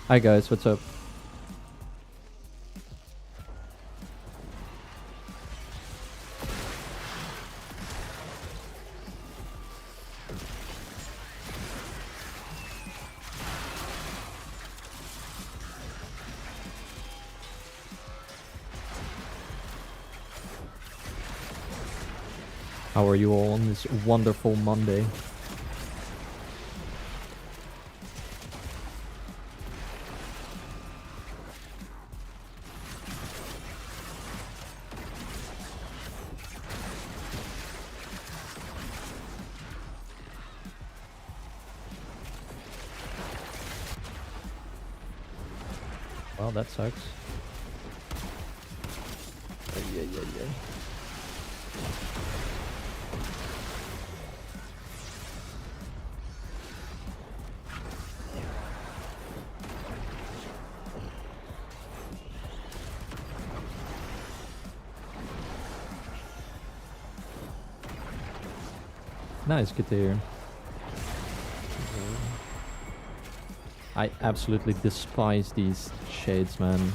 Hi guys, what's up? How are you all on this wonderful Monday? Well, that sucks. Yeah, yeah, yeah. Nice, good to hear. I absolutely despise these shades, man.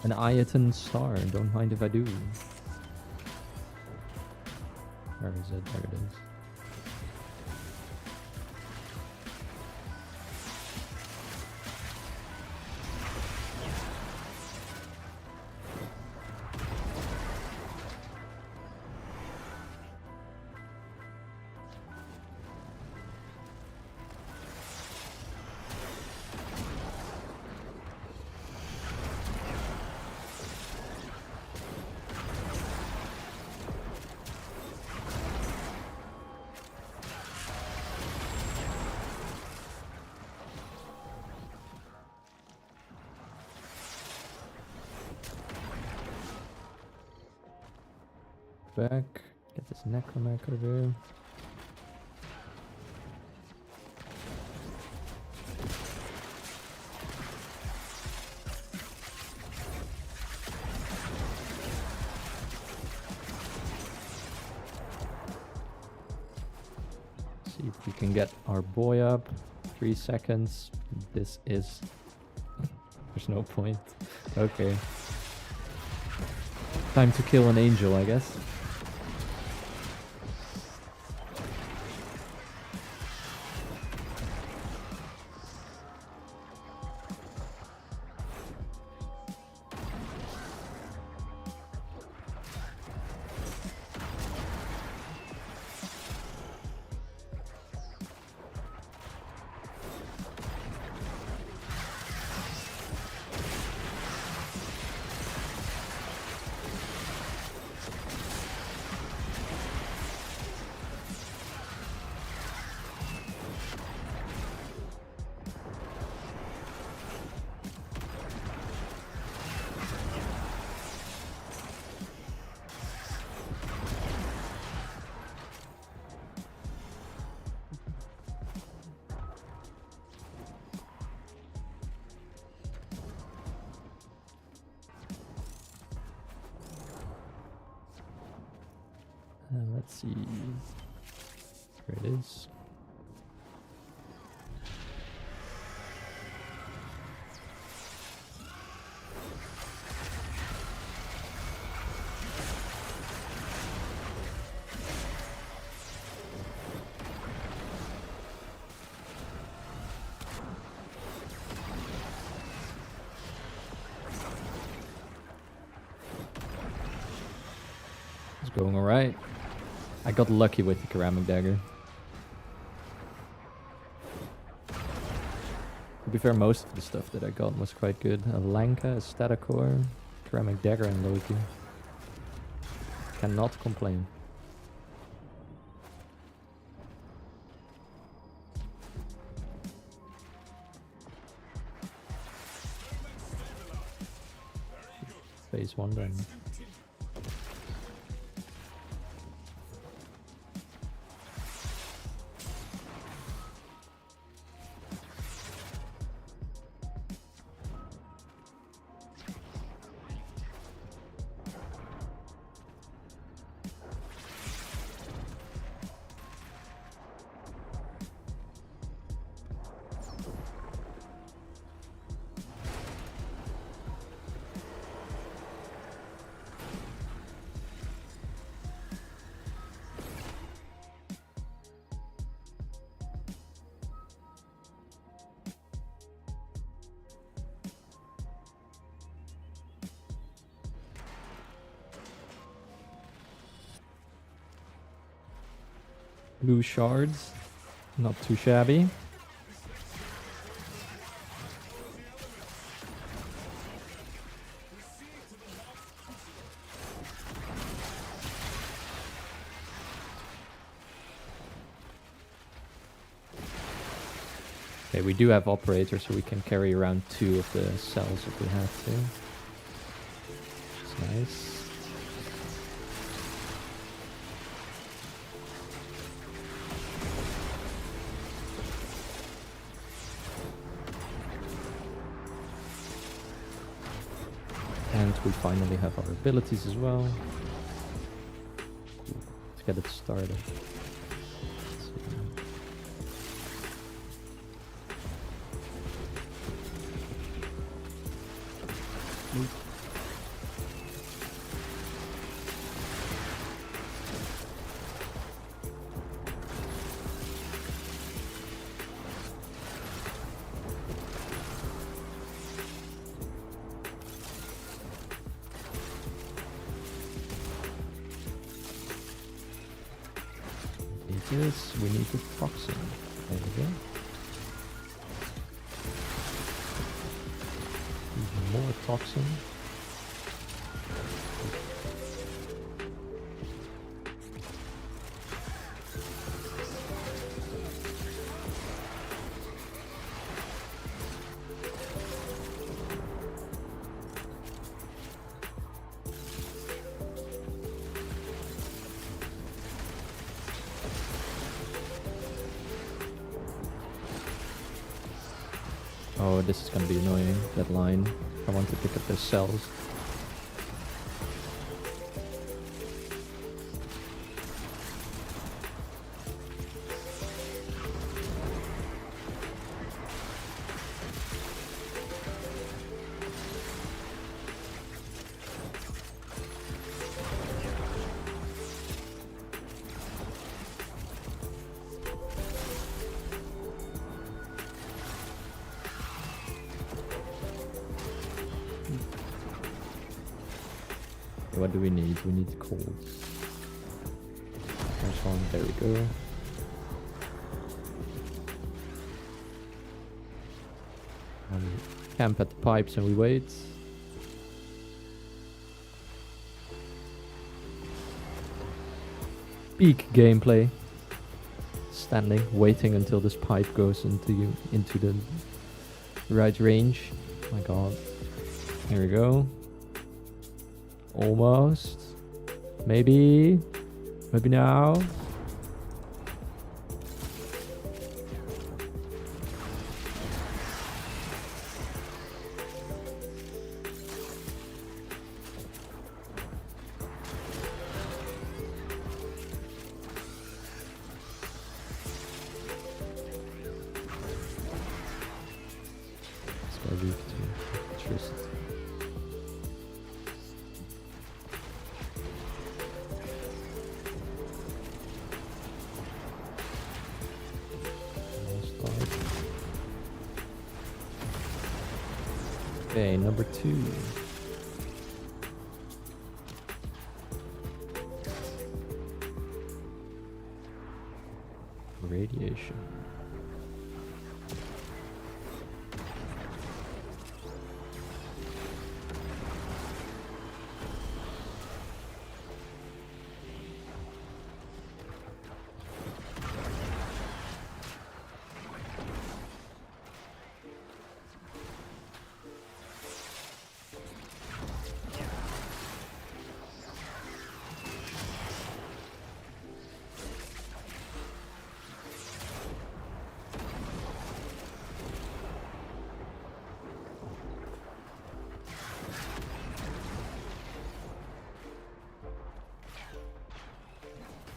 An Ayaton star, don't mind if I do. Where is it? There it is. Back. Get this necromac over here. See if we can get our boy up. 3 seconds. This is... There's no point. Okay. Time to kill an angel, I guess. Let's see. Here it is. It's going alright. I got lucky with the ceramic dagger. To be fair, most of the stuff that I got was quite good. A Lanka, a Statacore, ceramic dagger and Loki. Cannot complain. Phase 1 done. Blue shards, not too shabby. Okay, we do have operators, so we can carry around 2 of the cells if we have to. It's nice. And we finally have our abilities as well. Let's get it started. This, we need the toxin. There we go. Even more toxin. Oh, this is gonna be annoying, that line. I want to pick up those cells. What do we need? We need coals. There's one. There we go. Camp at the pipes and we wait. Peak gameplay. Standing, waiting until this pipe goes into the right range. Oh my god. Here we go. Almost. Maybe. Maybe now. Okay, number 2. Radiation.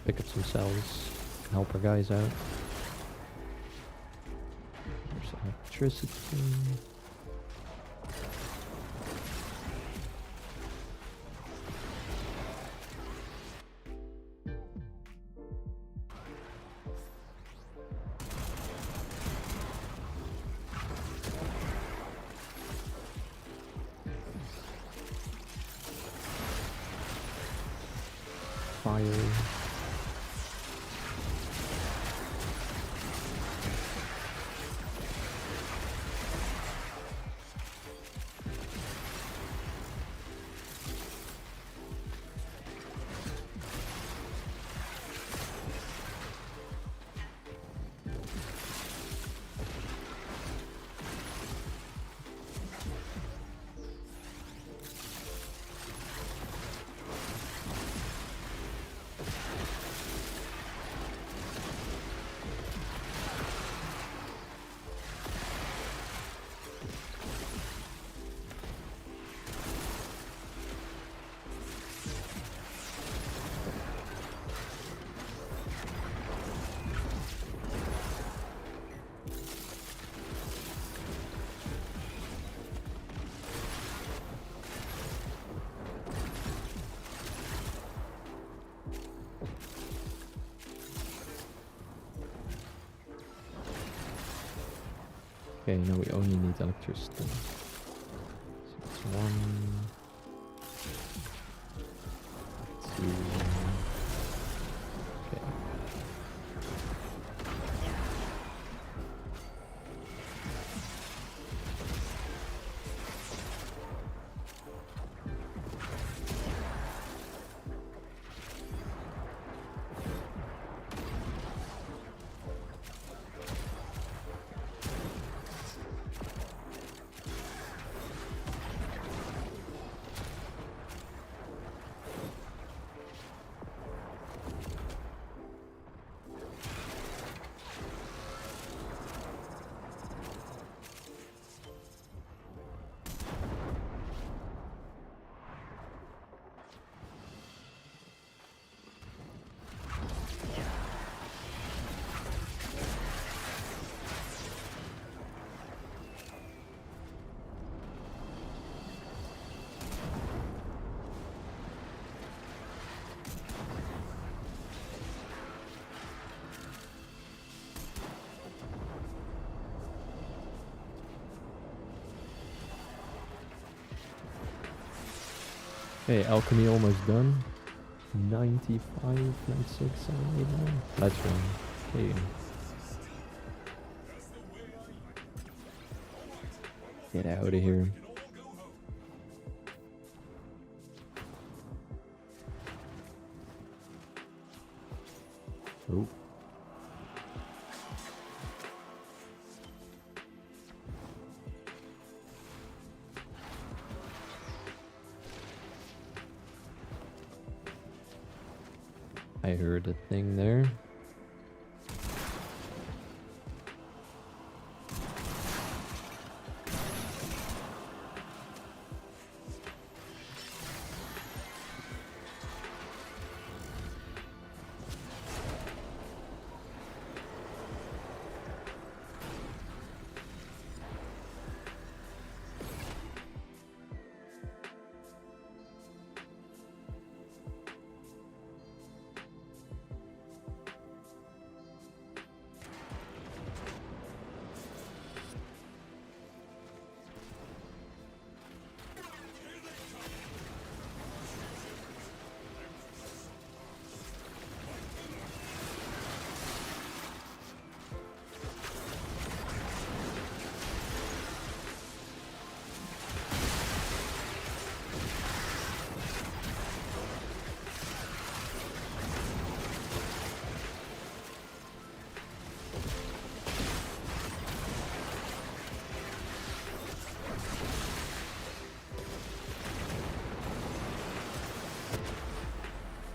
Pick up some cells, help our guys out. There's electricity. Fire. Okay, now we only need electricity. So it's 1, 2. Okay. Okay, alchemy almost done. 95, 96, 79. Let's run. Okay. Get out of here. Oh. I heard a thing there.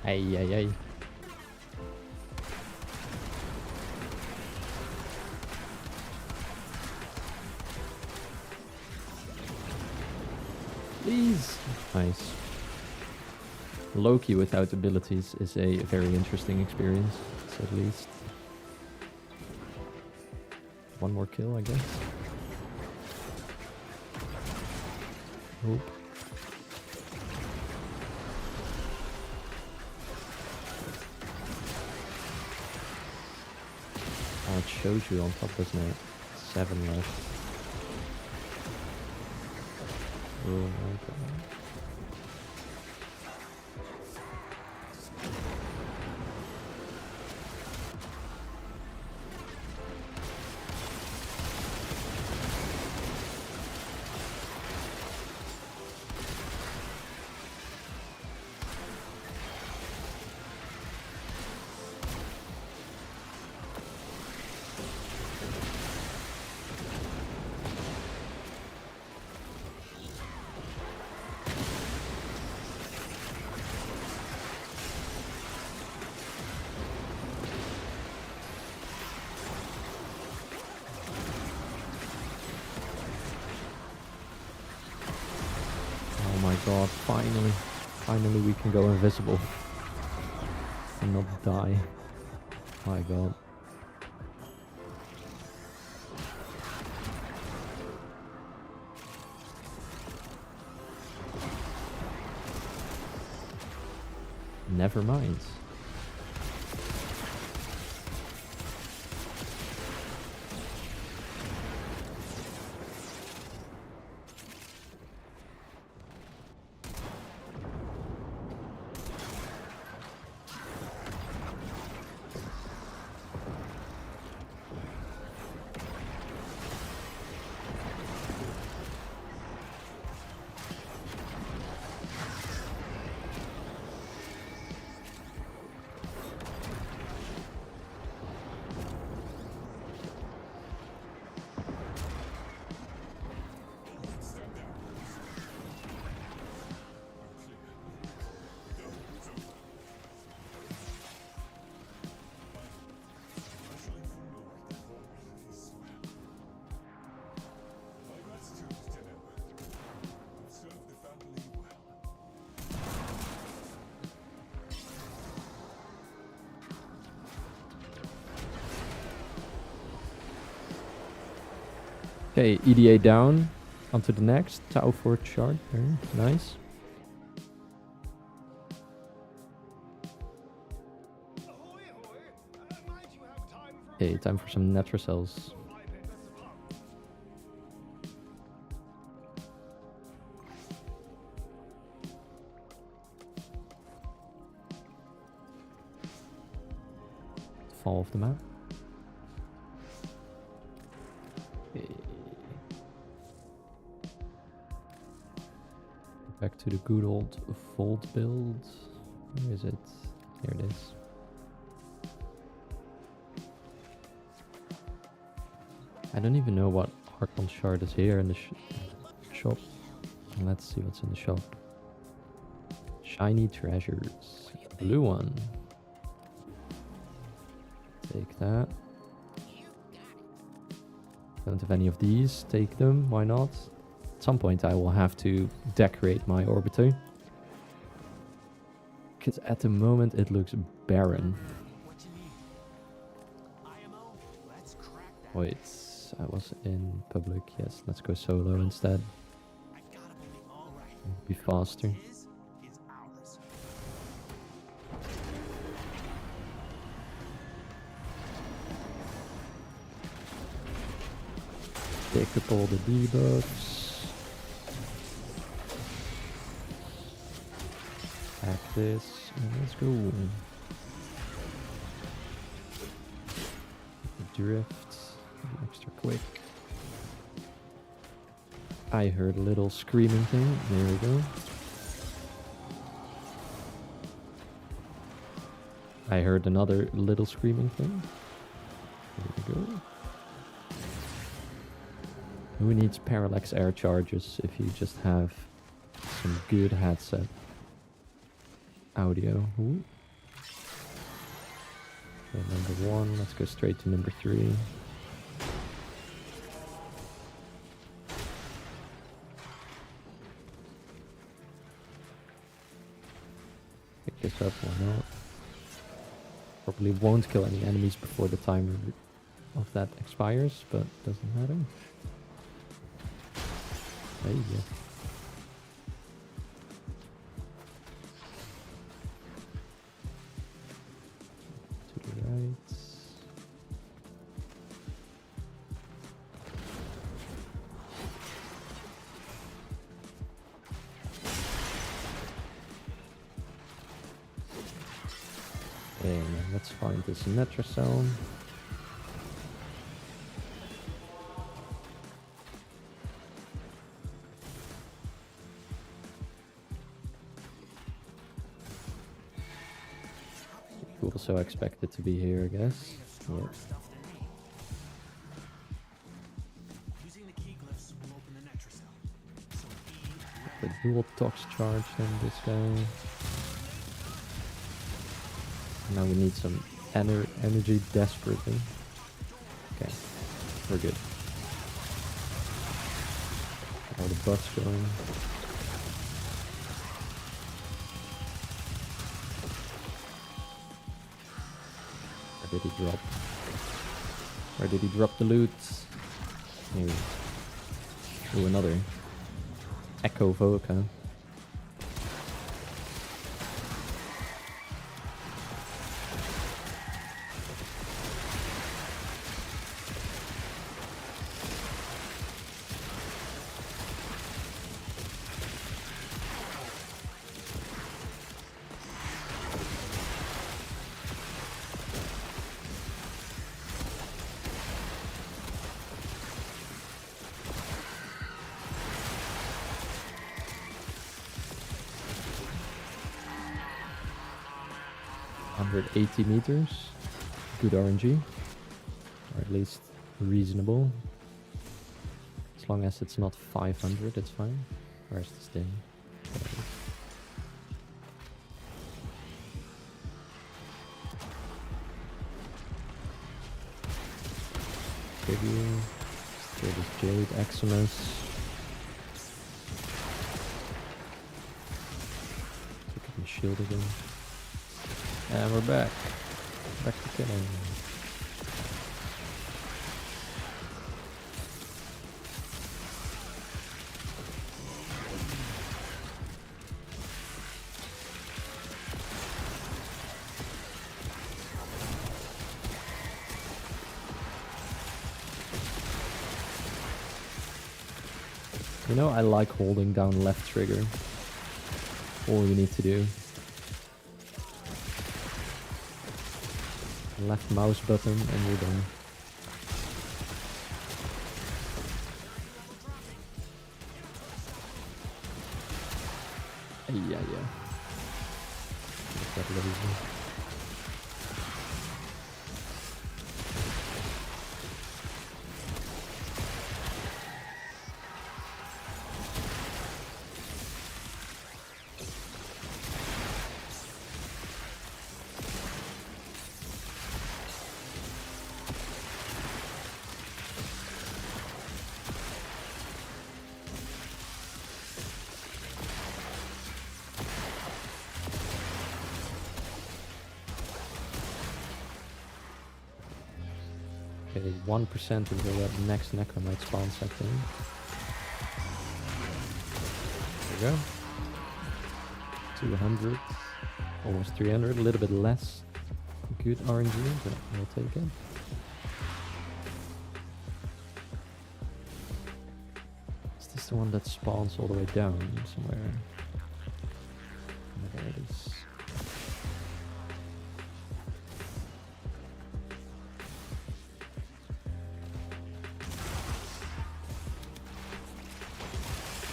Ay, ay, ay. Please. Nice. Loki without abilities is a very interesting experience, at least. One more kill, I guess. Oop. Oh, it shows you on top, doesn't it? 7 left. Oh my god. Oh my god, finally. Finally we can go invisible. And not die. My god. Never mind. Okay, EDA down. Onto the next. Tau for chart. Very nice. Okay, time for some natural cells. fall off the map. Okay. Back to the good old Vault build. Where is it? Here it is. I don't even know what Archon shard is here in the shop. Let's see what's in the shop. Shiny treasures. Blue one. Take that. Don't have any of these. Take them. Why not? At some point I will have to decorate my orbiter. Because at the moment it looks barren. Wait, I was in public. Yes, let's go solo instead. Be faster. Pick up all the debuffs. Hack this, and let's go. Drift, extra quick. I heard a little screaming thing. There we go. I heard another little screaming thing. There we go. Who needs parallax air charges if you just have some good headset audio? Ooh. Okay, number 1, let's go straight to number 3. Pick this up, why not? Probably won't kill any enemies before the timer of that expires, but doesn't matter. There you go. To the right. And let's find this Netracell. Also expect it to be here, I guess. Yeah. The dual tox charge then this guy. Now we need some energy desperately. Okay, we're good. All the buffs going. Where did he drop? Where did he drop the loot? Here. Ooh, another Echo Voca. .80 meters. Good RNG. Or at least reasonable. As long as it's not 500, it's fine. Where's the sting? Tribute. There is Jade, Eximus. Look at my shield again. And we're back. Back to killing. You know, I like holding down left trigger. All you need to do. Left mouse button and you're done. Yeah. That laser. Okay, 1% until that next necromite spawns, I think. There we go. 200. Almost 300, a little bit less. Good RNG, but I'll take it. Is this the one that spawns all the way down somewhere? There it is.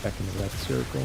Back in the red circle.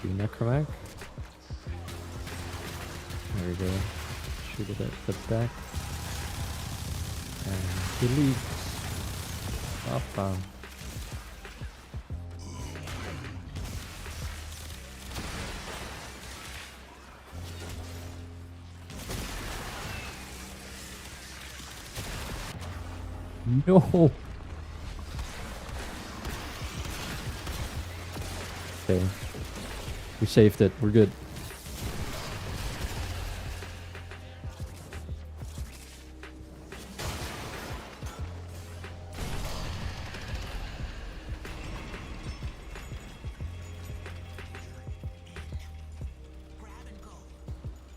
Necromac. There we go. Shoot it at the back. And he leaves. Up. No! Okay. We saved it. We're good.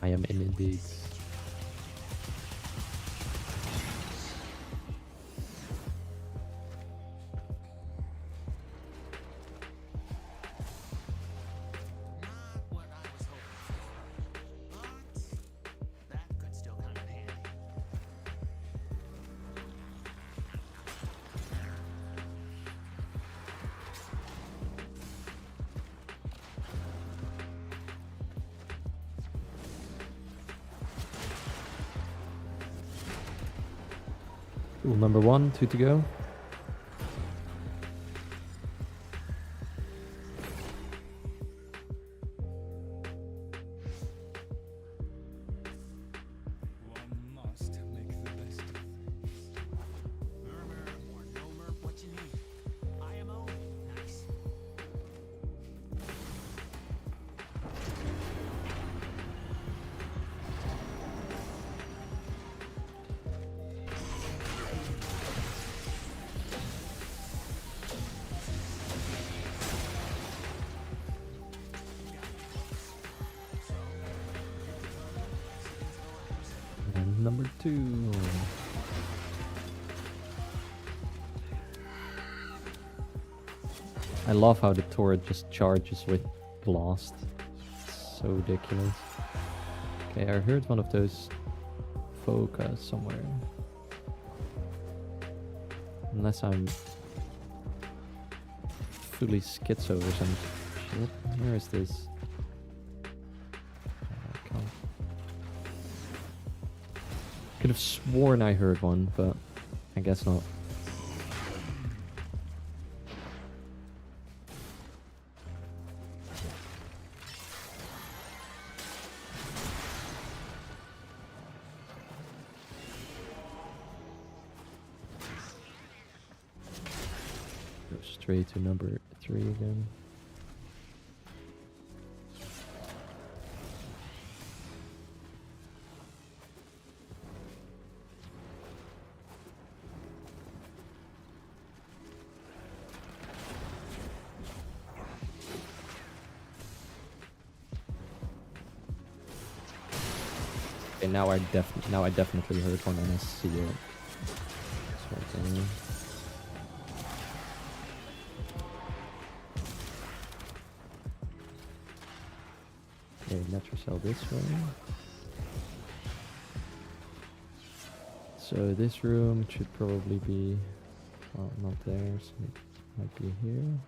I am in indeed. Rule number 1, 2 to go. Number 2. I love how the turret just charges with blast. It's so ridiculous. Okay, I heard one of those focus somewhere. Unless I'm fully schizo or some shit. Where is this? Could have sworn I heard one, but I guess not. straight to number 3 again. Okay, now I definitely heard one and I see it. Okay. Okay, let's sell this one. So this room should probably be, well, not there, so it might be here.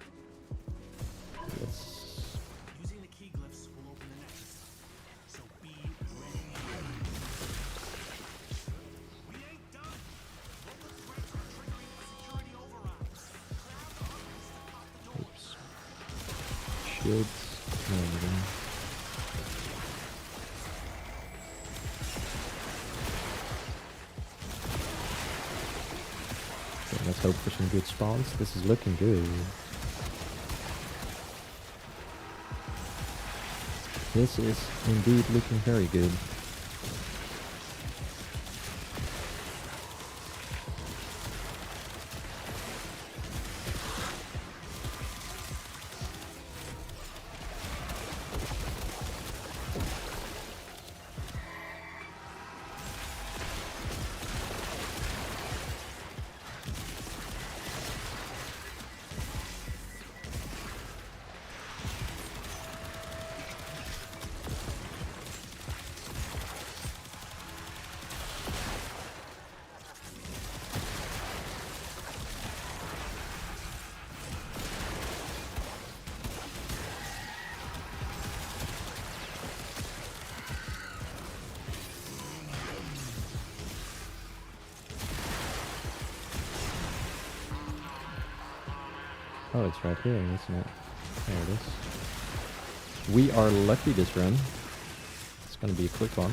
Let's. Using the key glyphs will open the nexus. So be ready. We ain't done. Local threats are triggering a security override. Grab the others to pop the doors. Oops. Should. No, we didn't. Okay, let's hope for some good spawns. This is looking good. This is indeed looking very good. Oh, it's right here, isn't it? There it is. We are lucky this run. It's gonna be a quick one.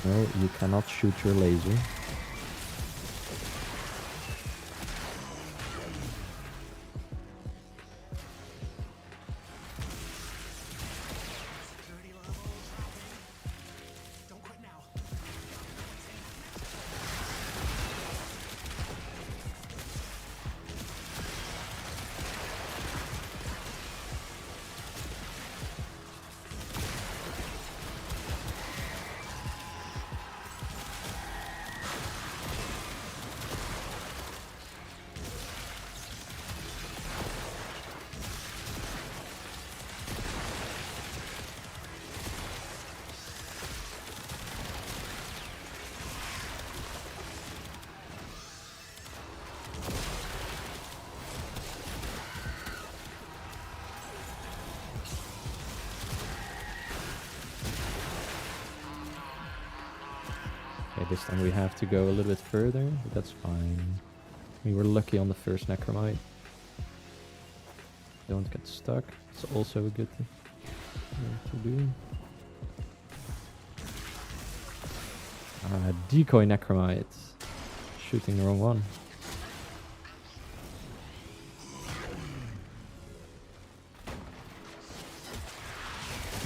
No, you cannot shoot your laser. Security level dropping. Don't quit now. Okay, this time we have to go a little bit further, but that's fine. We were lucky on the first Necromite. Don't get stuck. It's also a good thing to do. Decoy Necromite. Shooting the wrong one.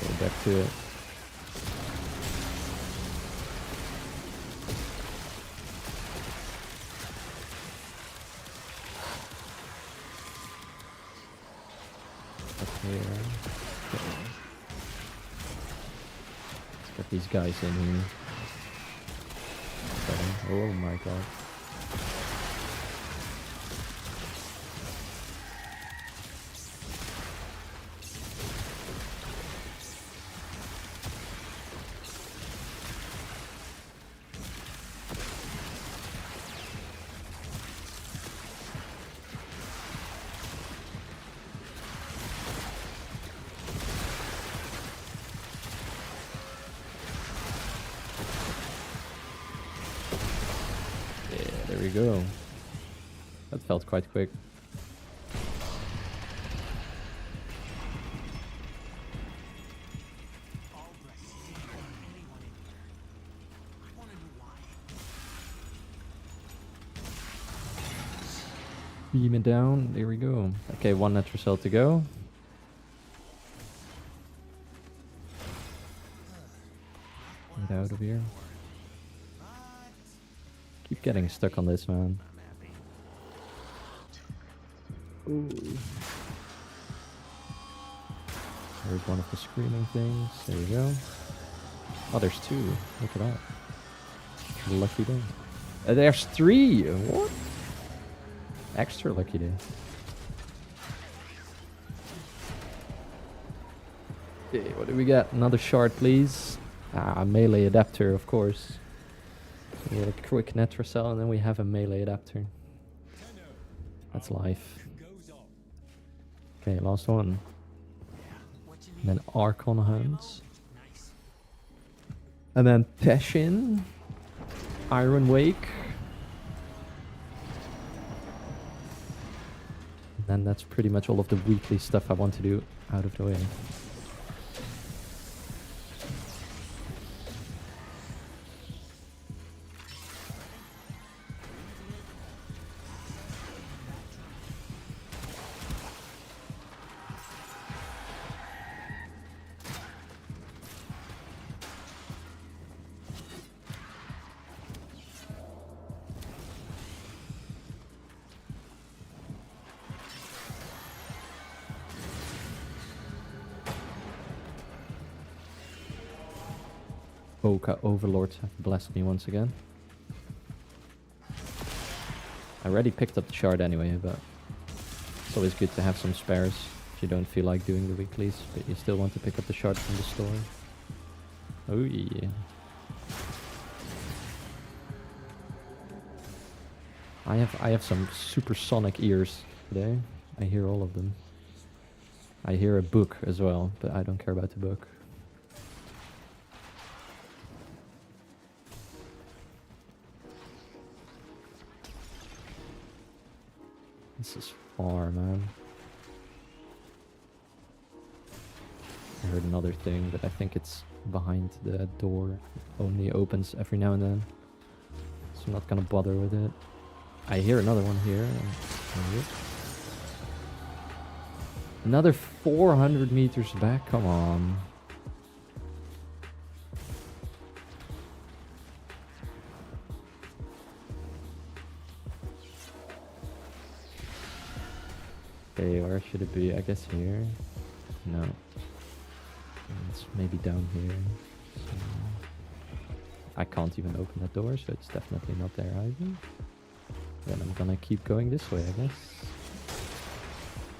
Go back to it. Here. Okay. Let's get these guys in here. Okay. Oh my god. There we go. That felt quite quick. Beam it down. There we go. Okay, one Nether cell to go. Get out of here. Keep getting stuck on this, man. Ooh. There's one of the screaming things. There we go. Oh, there's two. Look at that. Lucky day. There's three! What? Extra lucky day. Okay, what do we got? Another shard, please. Ah, melee adapter, of course. We get a quick Nether cell and then we have a melee adapter. That's life. Okay, last one. And then Archon Hounds. And then Peshin. Iron Wake. And then that's pretty much all of the weekly stuff I want to do out of the way. Boca overlords have blessed me once again. I already picked up the shard anyway, but it's always good to have some spares if you don't feel like doing the weeklies, but you still want to pick up the shard from the store. Oh yeah. I have some supersonic ears today. I hear all of them. I hear a book as well, but I don't care about the book. This is far, man. I heard another thing, but I think it's behind the door. Only opens every now and then. So I'm not gonna bother with it. I hear another one here. Another 400 meters back, come on. Okay, where should it be? I guess here? No. It's maybe down here. So I can't even open that door, so it's definitely not there either. Then I'm gonna keep going this way, I guess.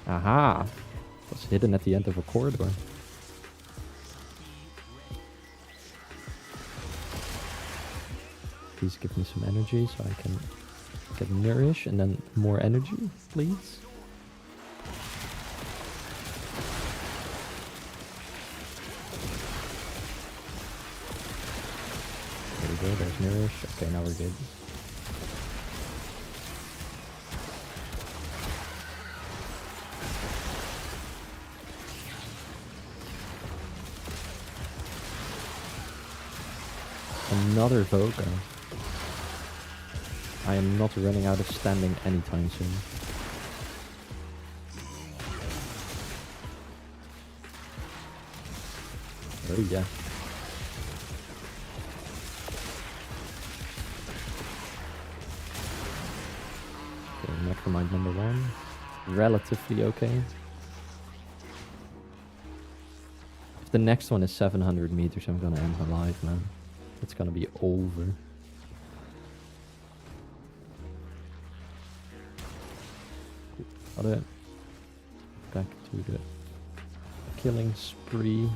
Aha! It was hidden at the end of a corridor. Please give me some energy so I can get nourished, and then more energy, please. There we go, there's nourish. Okay, now we're good. Another Voca. I am not running out of standing anytime soon. Oh yeah. Okay, Necromite number 1. Relatively okay. If the next one is 700 meters, I'm gonna end my life, man. It's gonna be over. Got it. Back to the killing spree.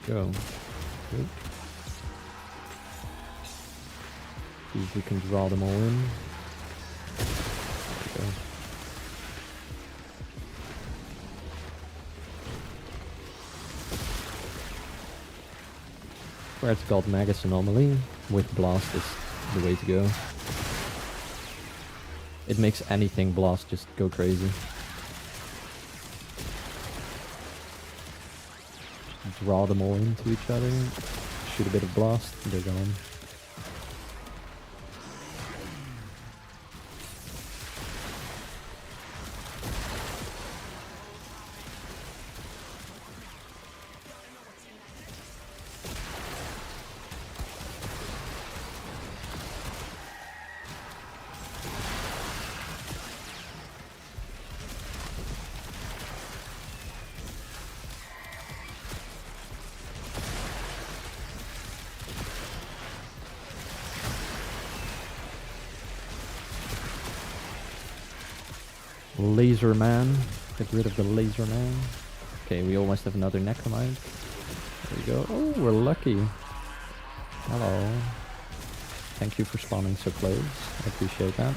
Go. Good. See if we can draw them all in. There we go. Where it's called Magus Anomaly, with Blast is the way to go. It makes anything Blast just go crazy. Draw them all into each other. shoot a bit of blast. They're gone. Laser man. Get rid of the laser man. Okay, we almost have another necromite. There we go. Oh, we're lucky. Hello. Thank you for spawning so close. I appreciate that.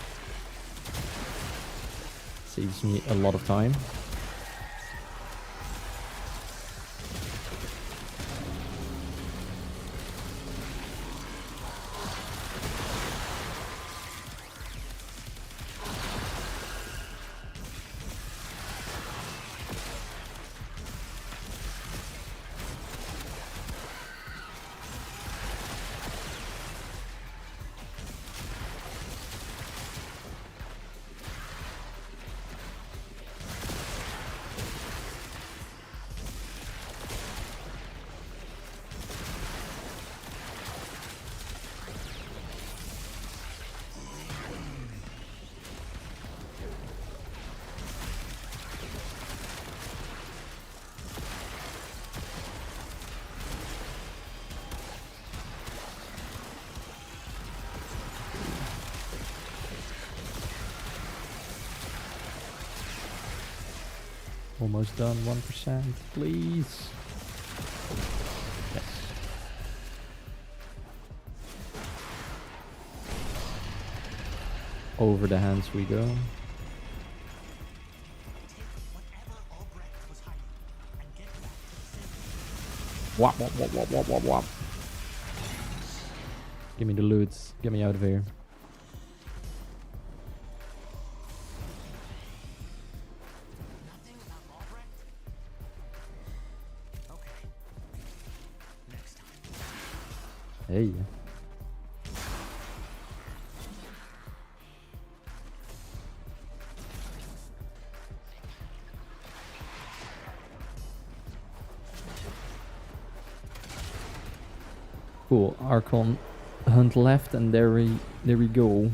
Saves me a lot of time. Almost done, 1%, please. Yes. Over the hands we go. Wop, wop, wop, wop, wop, wop, wop. Give me the loots. Get me out of here. Hey. Cool. Archon hunt left, and there we go.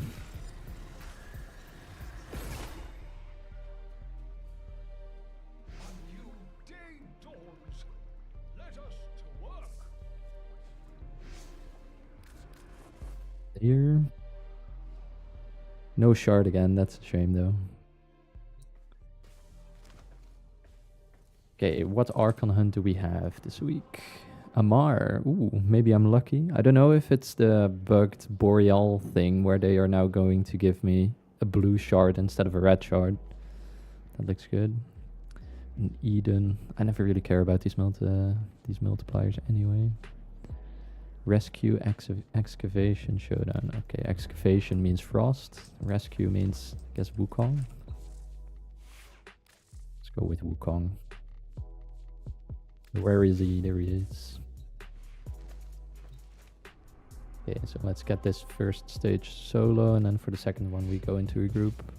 Here. No shard again, that's a shame though. Okay, what Archon hunt do we have this week? Amar. Ooh, maybe I'm lucky. I don't know if it's the bugged Boreal thing where they are now going to give me a blue shard instead of a red shard. That looks good. And Eden. I never really care about these multipliers anyway. Rescue excavation showdown. Okay, excavation means frost. Rescue means, I guess, Wukong. Let's go with Wukong. Where is he? There he is. Okay, so let's get this first stage solo, and then for the second one we go into a group.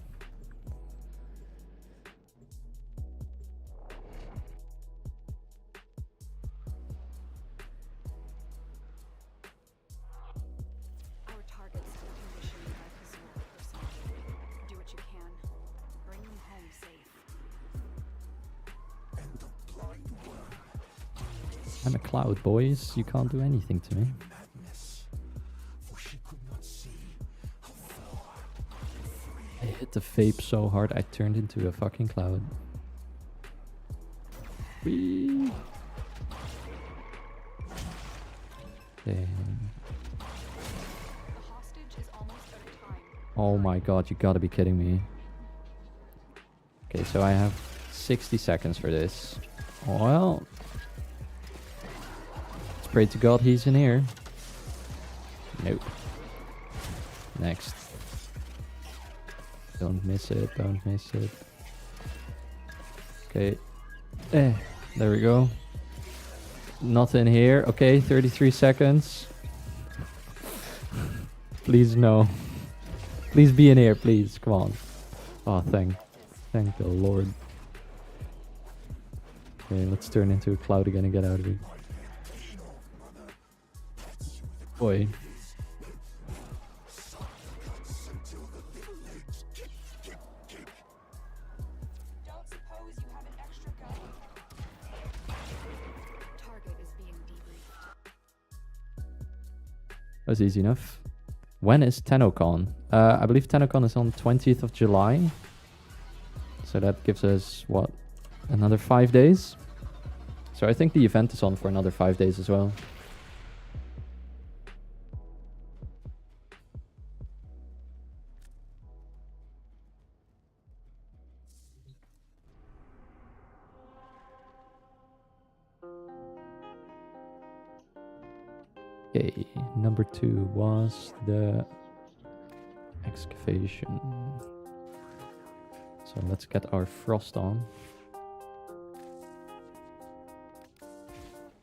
I'm a cloud, boys. You can't do anything to me. I hit the vape so hard I turned into a fucking cloud. Whee! Okay. Oh my god, you gotta be kidding me. Okay, so I have 60 seconds for this. Well, let's pray to God he's in here. Nope. Next. Don't miss it, don't miss it. Okay. There we go. Nothing here. Okay, 33 seconds. Please no. Please be in here, please. Come on. Oh, thank the Lord. Okay, let's turn into a cloud again and get out of here. Boy. Don't suppose you have an extra gun? Target is being debriefed. That's easy enough. When is TennoCon? I believe TennoCon is on 20th of July. So that gives us, what, another 5 days? So I think the event is on for another 5 days as well. Okay, number 2 was the excavation. So let's get our frost on.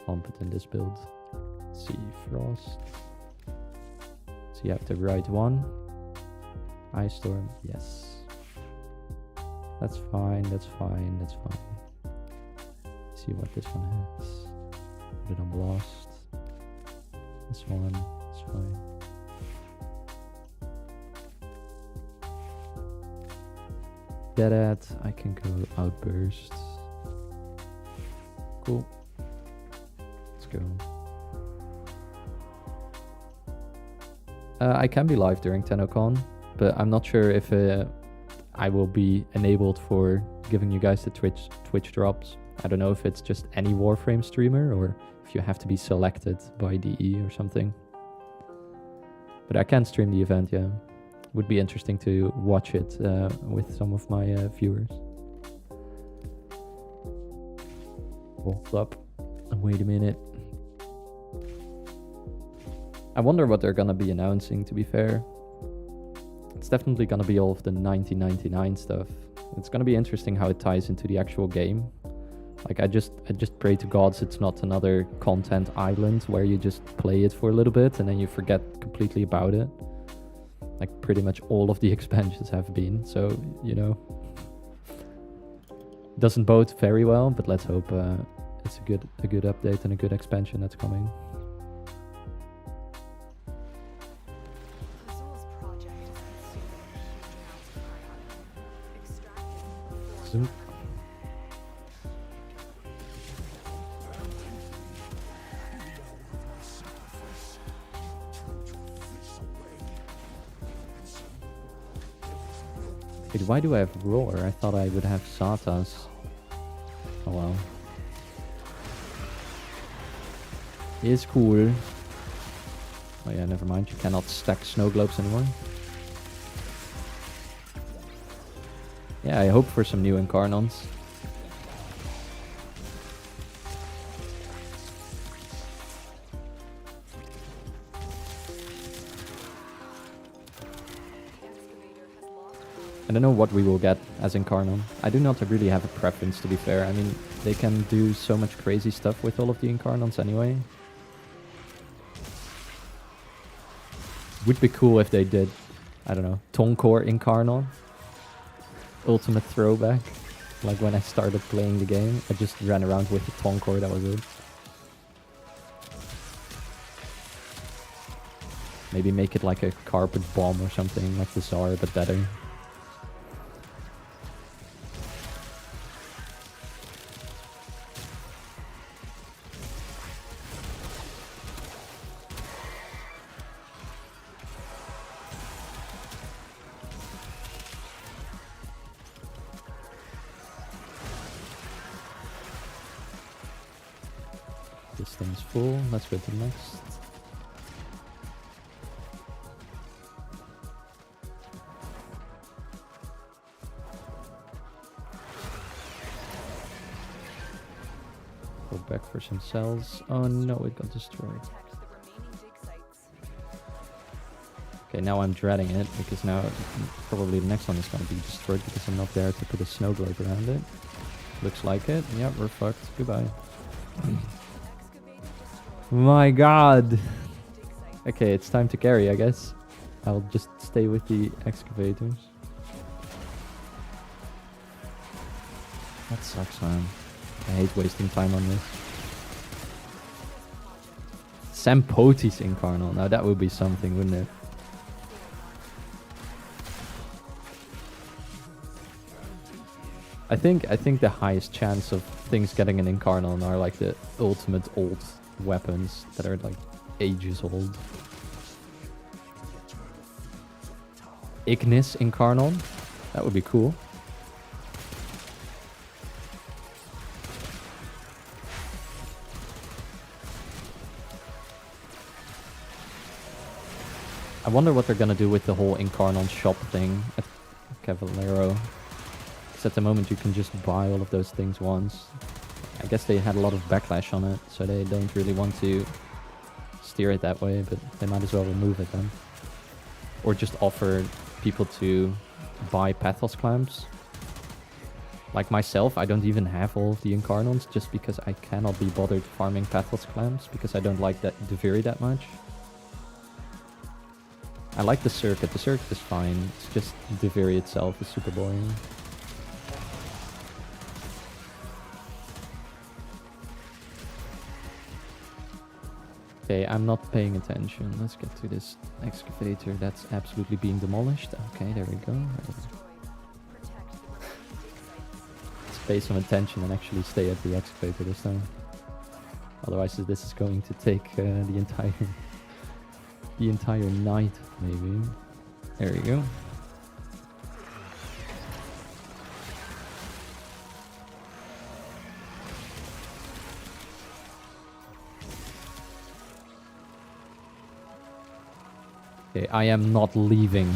Pump it in this build. Let's see, frost. So you have the right one. Ice storm, yes. That's fine, that's fine, that's fine. Let's see what this one has. Put it on blast. This one is fine. Get it. I can go outburst. Cool. Let's go. I can be live during TennoCon, but I'm not sure if I will be enabled for giving you guys the Twitch drops. I don't know if it's just any Warframe streamer or if you have to be selected by DE or something. But I can stream the event, yeah. Would be interesting to watch it with some of my viewers. Hold up. Wait a minute. I wonder what they're gonna be announcing, to be fair. It's definitely gonna be all of the 1999 stuff. It's gonna be interesting how it ties into the actual game. Like I just pray to gods it's not another content island where you just play it for a little bit and then you forget completely about it. Like pretty much all of the expansions have been, so you know. Doesn't bode very well, but let's hope it's a good update and a good expansion that's coming. Azul's project is consuming huge amounts of ion. Extracted. Zoom. Wait, why do I have Roar? I thought I would have Satas. Oh well. It's cool. Oh yeah, never mind. You cannot stack snow globes anymore. Yeah, I hope for some new Incarnons. I don't know what we will get as Incarnon. I do not really have a preference, to be fair. I mean, they can do so much crazy stuff with all of the Incarnons anyway. Would be cool if they did, I don't know, Tonkor Incarnon. Ultimate throwback. Like when I started playing the game, I just ran around with the Tonkor, that was it. Maybe make it like a carpet bomb or something, like the Tsar, but better. This thing's full. Let's go to the next. Go back for some cells. Oh no, it got destroyed. Protect the remaining dig sites. Okay, now I'm dreading it because now probably the next one is going to be destroyed because I'm not there to put a snow globe around it. Looks like it. Yeah, we're fucked. Goodbye. Excavator My god. Okay, it's time to carry, I guess. I'll just stay with the excavators. That sucks, man. I hate wasting time on this. Sampoti's Incarnal. Now that would be something, wouldn't it? I think the highest chance of things getting an Incarnal are like the ultimate old weapons that are like ages old. Ignis Incarnal. That would be cool. I wonder what they're gonna do with the whole Incarnon shop thing at Cavalero. Because at the moment you can just buy all of those things once. I guess they had a lot of backlash on it, so they don't really want to steer it that way, but they might as well remove it then. Or just offer people to buy Pathos clamps. Like myself, I don't even have all of the Incarnons just because I cannot be bothered farming Pathos clamps because I don't like that Deviri that much. I like the circuit is fine, it's just Deviri itself is super boring. Okay, I'm not paying attention. Let's get to this excavator that's absolutely being demolished. Okay, there we go. Let's pay some attention and actually stay at the excavator this time. Otherwise this is going to take the entire night, maybe. There we go. Okay, I am not leaving.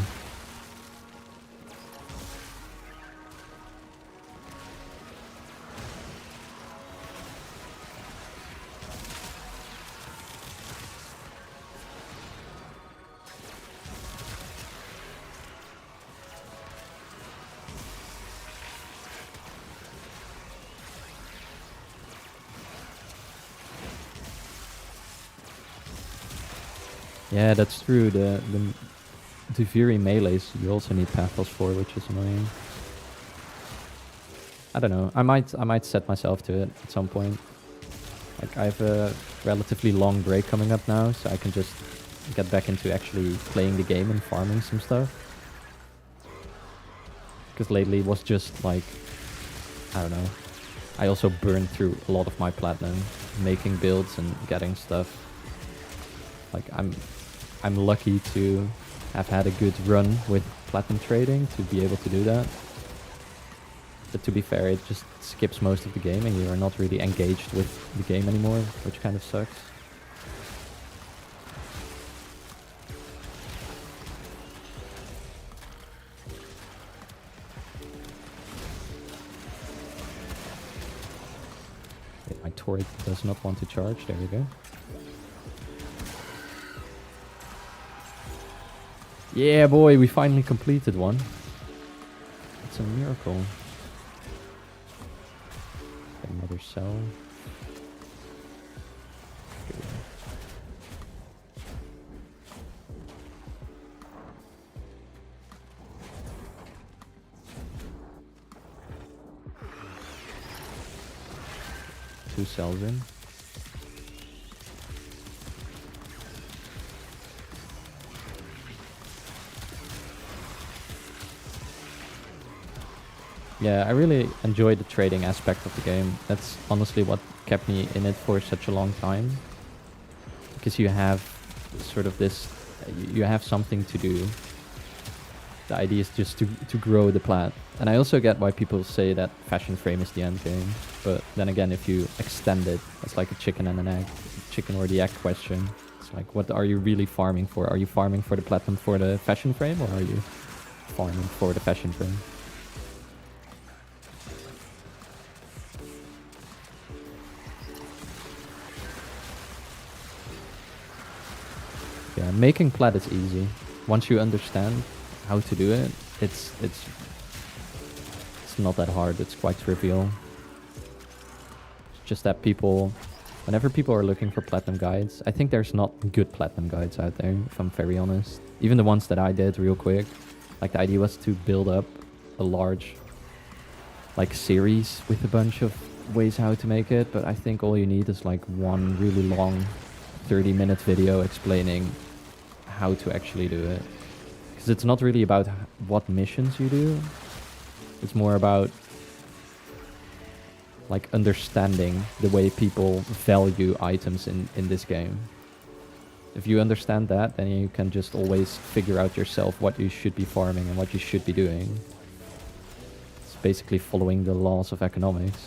Yeah, that's true. The Deviri melees you also need Pathos for, which is annoying. I don't know. I might set myself to it at some point. Like I have a relatively long break coming up now, so I can just get back into actually playing the game and farming some stuff. Because lately it was just like, I don't know. I also burned through a lot of my platinum making builds and getting stuff. Like I'm lucky to have had a good run with platinum trading to be able to do that. But to be fair, it just skips most of the game and you are not really engaged with the game anymore, which kind of sucks. Okay, my turret does not want to charge, there we go. Yeah, boy, we finally completed one. It's a miracle. Another cell. Good. Two cells in. Yeah, I really enjoy the trading aspect of the game. That's honestly what kept me in it for such a long time. Because you have sort of this, you have something to do. The idea is just to grow the plat. And I also get why people say that Fashion Frame is the end game. But then again, if you extend it, it's like a chicken and an egg. Chicken or the egg question. It's like, what are you really farming for? Are you farming for the platinum for the Fashion Frame, or are you farming for the Fashion Frame? Yeah, making plat is easy. Once you understand how to do it, it's not that hard. It's quite trivial. It's just that people Whenever people are looking for platinum guides, I think there's not good platinum guides out there, if I'm very honest. Even the ones that I did real quick. Like the idea was to build up a large like series with a bunch of ways how to make it, but I think all you need is like one really long 30-minute video explaining how to actually do it. Because it's not really about what missions you do. It's more about like understanding the way people value items in this game. If you understand that, then you can just always figure out yourself what you should be farming and what you should be doing. It's basically following the laws of economics.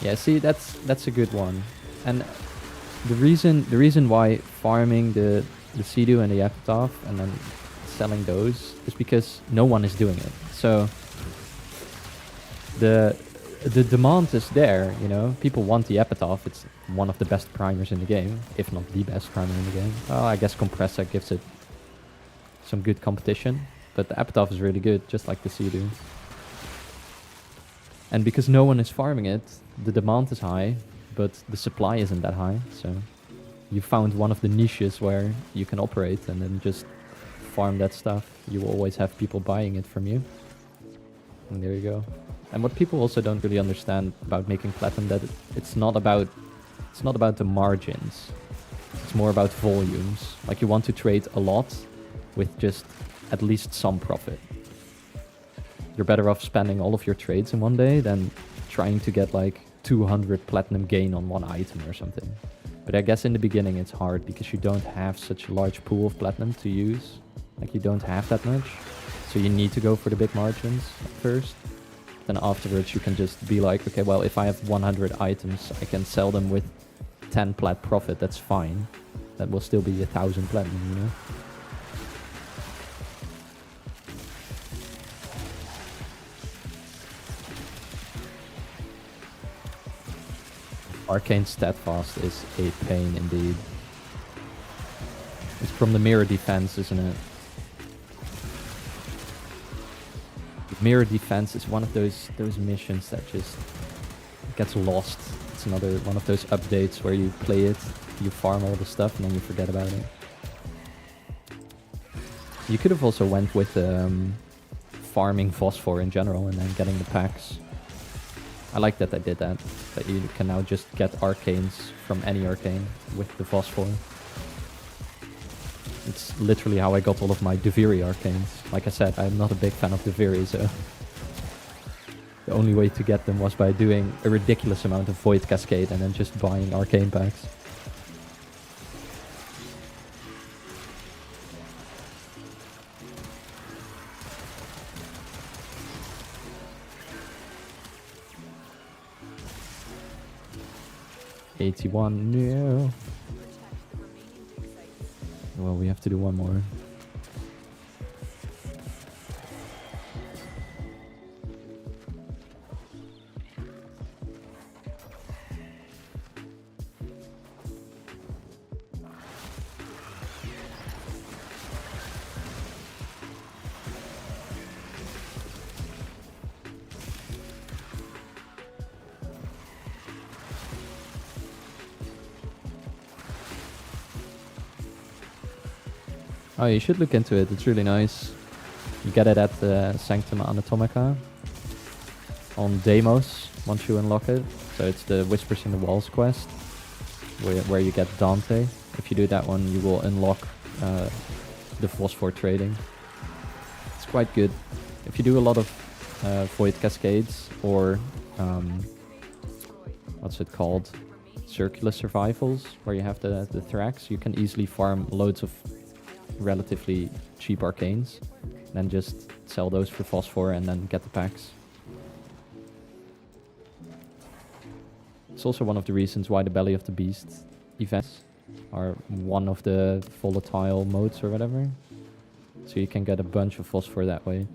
Yeah, see, that's a good one. And the reason why farming the Sea-Doo and the Epitaph and then selling those is because no one is doing it. So the demand is there, you know. People want the Epitaph. It's one of the best primers in the game, if not the best primer in the game. Well, I guess Compressor gives it some good competition, but the Epitaph is really good, just like the Sea-Doo. And because no one is farming it, the demand is high, but the supply isn't that high. So you found one of the niches where you can operate and then just farm that stuff. You will always have people buying it from you. And there you go. And what people also don't really understand about making platinum, that it's not about the margins. It's more about volumes. Like you want to trade a lot with just at least some profit. You're better off spending all of your trades in one day than trying to get like 200 platinum gain on one item or something. But I guess in the beginning it's hard because you don't have such a large pool of platinum to use. Like you don't have that much. So you need to go for the big margins at first. Then afterwards you can just be like, okay, well, if I have 100 items, I can sell them with 10 plat profit. That's fine. That will still be 1,000 platinum, you know? Arcane Steadfast is a pain indeed. It's from the mirror defense, isn't it? Mirror defense is one of those missions that just gets lost. It's another one of those updates where you play it, you farm all the stuff, and then you forget about it. You could have also went with farming phosphor in general and then getting the packs. I like that I did that. That you can now just get arcanes from any arcane with the phosphor. It's literally how I got all of my Deviri arcanes. Like I said, I'm not a big fan of Deviri, so the only way to get them was by doing a ridiculous amount of Void Cascade and then just buying arcane packs. $81, no. Well, we have to do one more. Oh, you should look into it. It's really nice. You get it at the Sanctum Anatomica on Deimos once you unlock it. So it's the Whispers in the Walls quest where you get Dante. If you do that one, you will unlock the phosphor trading. It's quite good. If you do a lot of Void Cascades or what's it called? Circular Survivals, where you have the Thrax, you can easily farm loads of relatively cheap arcanes, then just sell those for phosphor and then get the packs. It's also one of the reasons why the Belly of the Beast events are one of the volatile modes or whatever. So you can get a bunch of phosphor that way.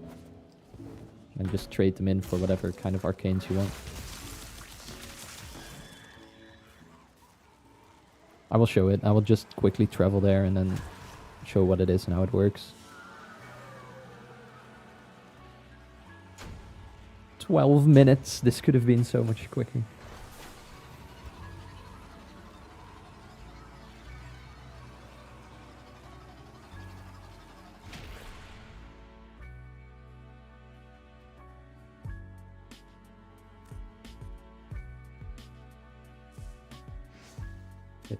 And just trade them in for whatever kind of arcanes you want. I will show it. I will just quickly travel there and then show what it is and how it works. 12 minutes. This could have been so much quicker.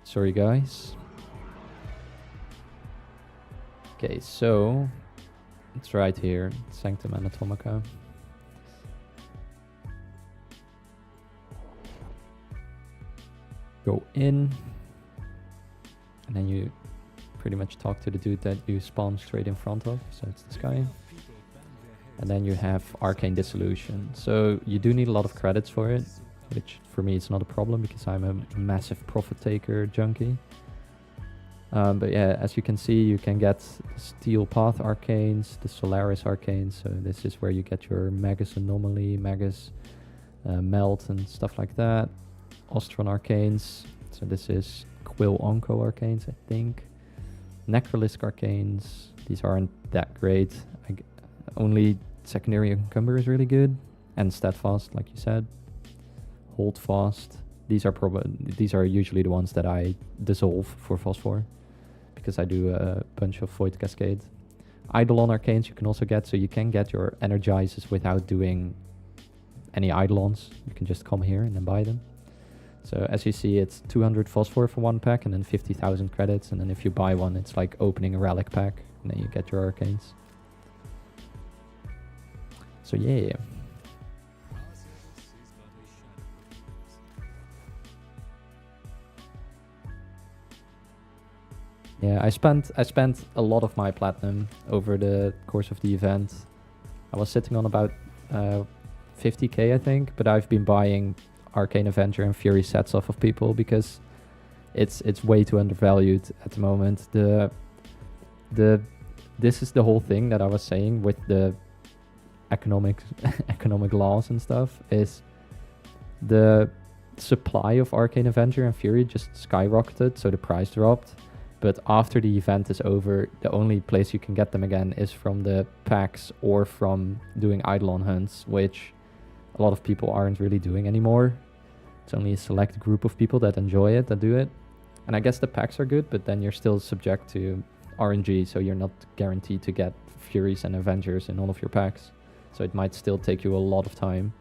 Sorry guys. Okay, so it's right here, Sanctum Anatomica. Go in, and then you pretty much talk to the dude that you spawn straight in front of, so it's this guy. And then you have Arcane Dissolution. So you do need a lot of credits for it, which for me it's not a problem because I'm a massive profit taker junkie. But yeah, as you can see, you can get Steel Path Arcanes, the Solaris Arcanes. So this is where you get your Magus Anomaly, Magus Melt and stuff like that. Ostron Arcanes. So this is Quill Onco Arcanes, I think. Necrolisk Arcanes. These aren't that great. Only Secondary Encumber is really good. And Steadfast, like you said. Hold Fast. These are usually the ones that I dissolve for Phosphor, because I do a bunch of Void Cascade. Eidolon Arcanes you can also get, so you can get your Energizes without doing any Eidolons. You can just come here and then buy them. So as you see, it's 200 Phosphor for one pack and then 50,000 credits, and then if you buy one, it's like opening a Relic pack, and then you get your Arcanes. So yeah. Yeah, I spent a lot of my platinum over the course of the event. I was sitting on about 50k, I think, but I've been buying Arcane Avenger and Fury sets off of people because it's way too undervalued at the moment. This is the whole thing that I was saying with the economic laws and stuff, is the supply of Arcane Avenger and Fury just skyrocketed, so the price dropped. But after the event is over, the only place you can get them again is from the packs or from doing Eidolon hunts, which a lot of people aren't really doing anymore. It's only a select group of people that enjoy it, that do it. And I guess the packs are good, but then you're still subject to RNG, so you're not guaranteed to get Furies and Avengers in all of your packs. So it might still take you a lot of time.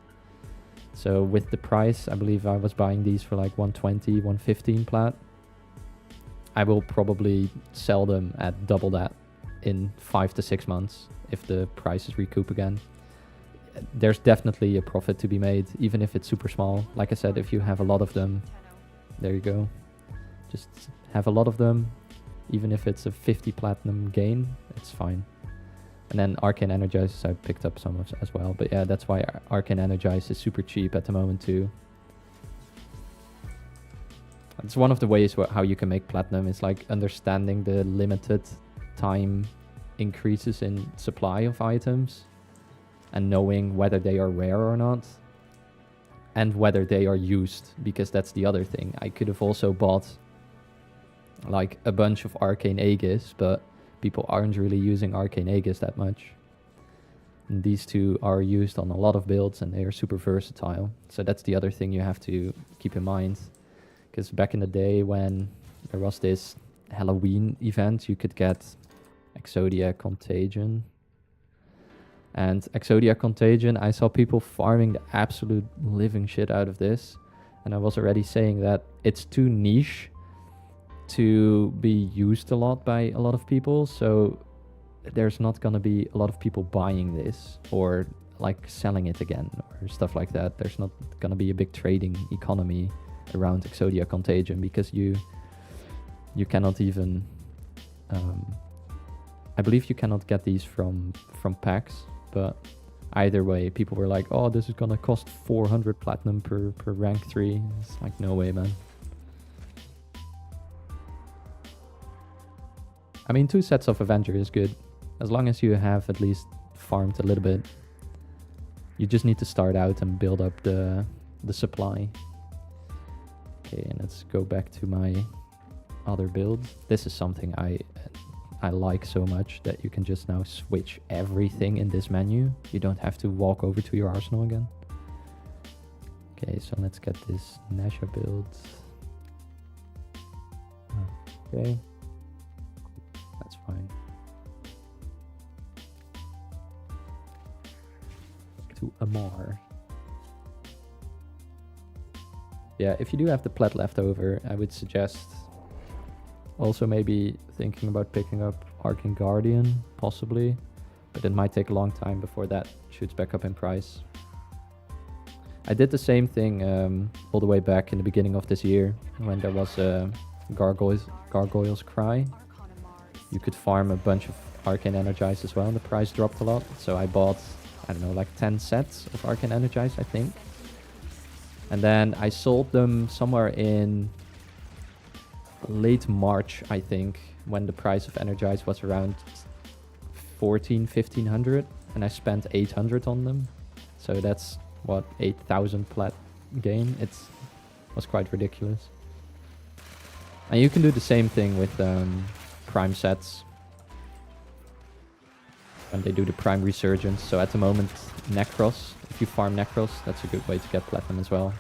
So with the price, I believe I was buying these for like 120, 115 plat. I will probably sell them at double that in 5 to 6 months if the prices recoup again. There's definitely a profit to be made, even if it's super small. Like I said, if you have a lot of them, there you go. Just have a lot of them, even if it's a 50 platinum gain, it's fine. And then Arcane Energize, I picked up some of as well. But yeah, that's why Arcane Energize is super cheap at the moment too. It's one of the ways how you can make platinum is like understanding the limited time increases in supply of items and knowing whether they are rare or not and whether they are used, because that's the other thing. I could have also bought like a bunch of Arcane Aegis, but people aren't really using Arcane Aegis that much. And these two are used on a lot of builds and they are super versatile. So that's the other thing you have to keep in mind. Because back in the day when there was this Halloween event, you could get Exodia Contagion. And Exodia Contagion, I saw people farming the absolute living shit out of this. And I was already saying that it's too niche to be used a lot by a lot of people. So there's not going to be a lot of people buying this or like selling it again or stuff like that. There's not going to be a big trading economy around Exodia Contagion because you cannot even I believe you cannot get these from packs, but either way people were like, oh, this is gonna cost 400 platinum per rank 3. It's like, no way, man. I mean, 2 sets of Avenger is good. As long as you have at least farmed a little bit, you just need to start out and build up the supply. Okay, and let's go back to my other build. This is something I like so much, that you can just now switch everything in this menu. You don't have to walk over to your arsenal again. Okay, so let's get this Nasha build. Okay, that's fine. To Amar. Yeah, if you do have the plat left over, I would suggest also maybe thinking about picking up Arcane Guardian, possibly, but it might take a long time before that shoots back up in price. I did the same thing all the way back in the beginning of this year, when there was a Gargoyle's Cry. You could farm a bunch of Arcane Energize as well, and the price dropped a lot. So I bought, I don't know, like 10 sets of Arcane Energize, I think. And then I sold them somewhere in late March, I think, when the price of Energize was around 1500, and I spent 800 on them. So that's what, 8,000 plat gain. It was quite ridiculous. And you can do the same thing with prime sets when they do the prime resurgence. So at the moment, Necros, if you farm Necros, that's a good way to get platinum as well.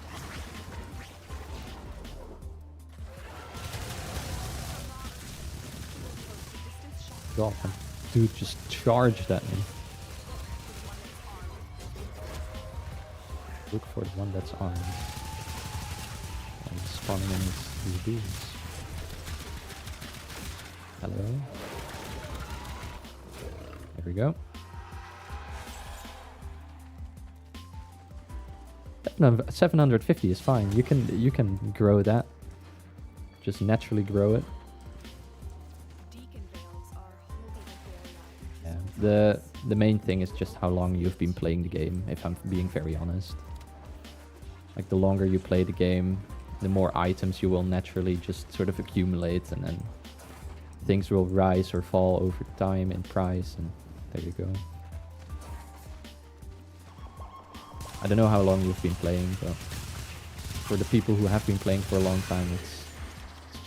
God, dude just charged at me. Look for the one that's armed. And spawning in these dudes. Hello. There we go. 750 is fine. You can grow that. Just naturally grow it. Yeah. The main thing is just how long you've been playing the game, if I'm being very honest. Like, the longer you play the game, the more items you will naturally just sort of accumulate, and then things will rise or fall over time in price, and there you go. I don't know how long you've been playing, but for the people who have been playing for a long time, it's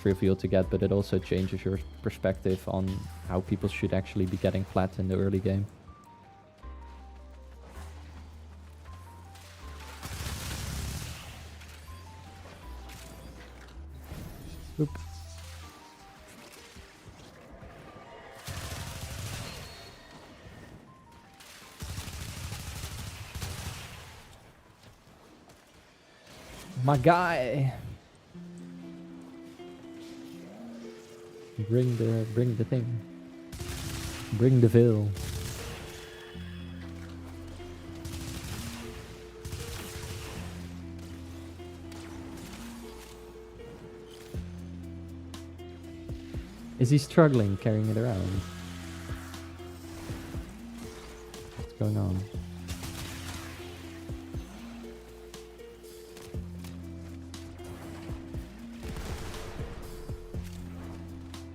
trivial to get, but it also changes your perspective on how people should actually be getting plat in the early game. Oop. My guy. Bring the thing. Bring the veil. Is he struggling carrying it around? What's going on?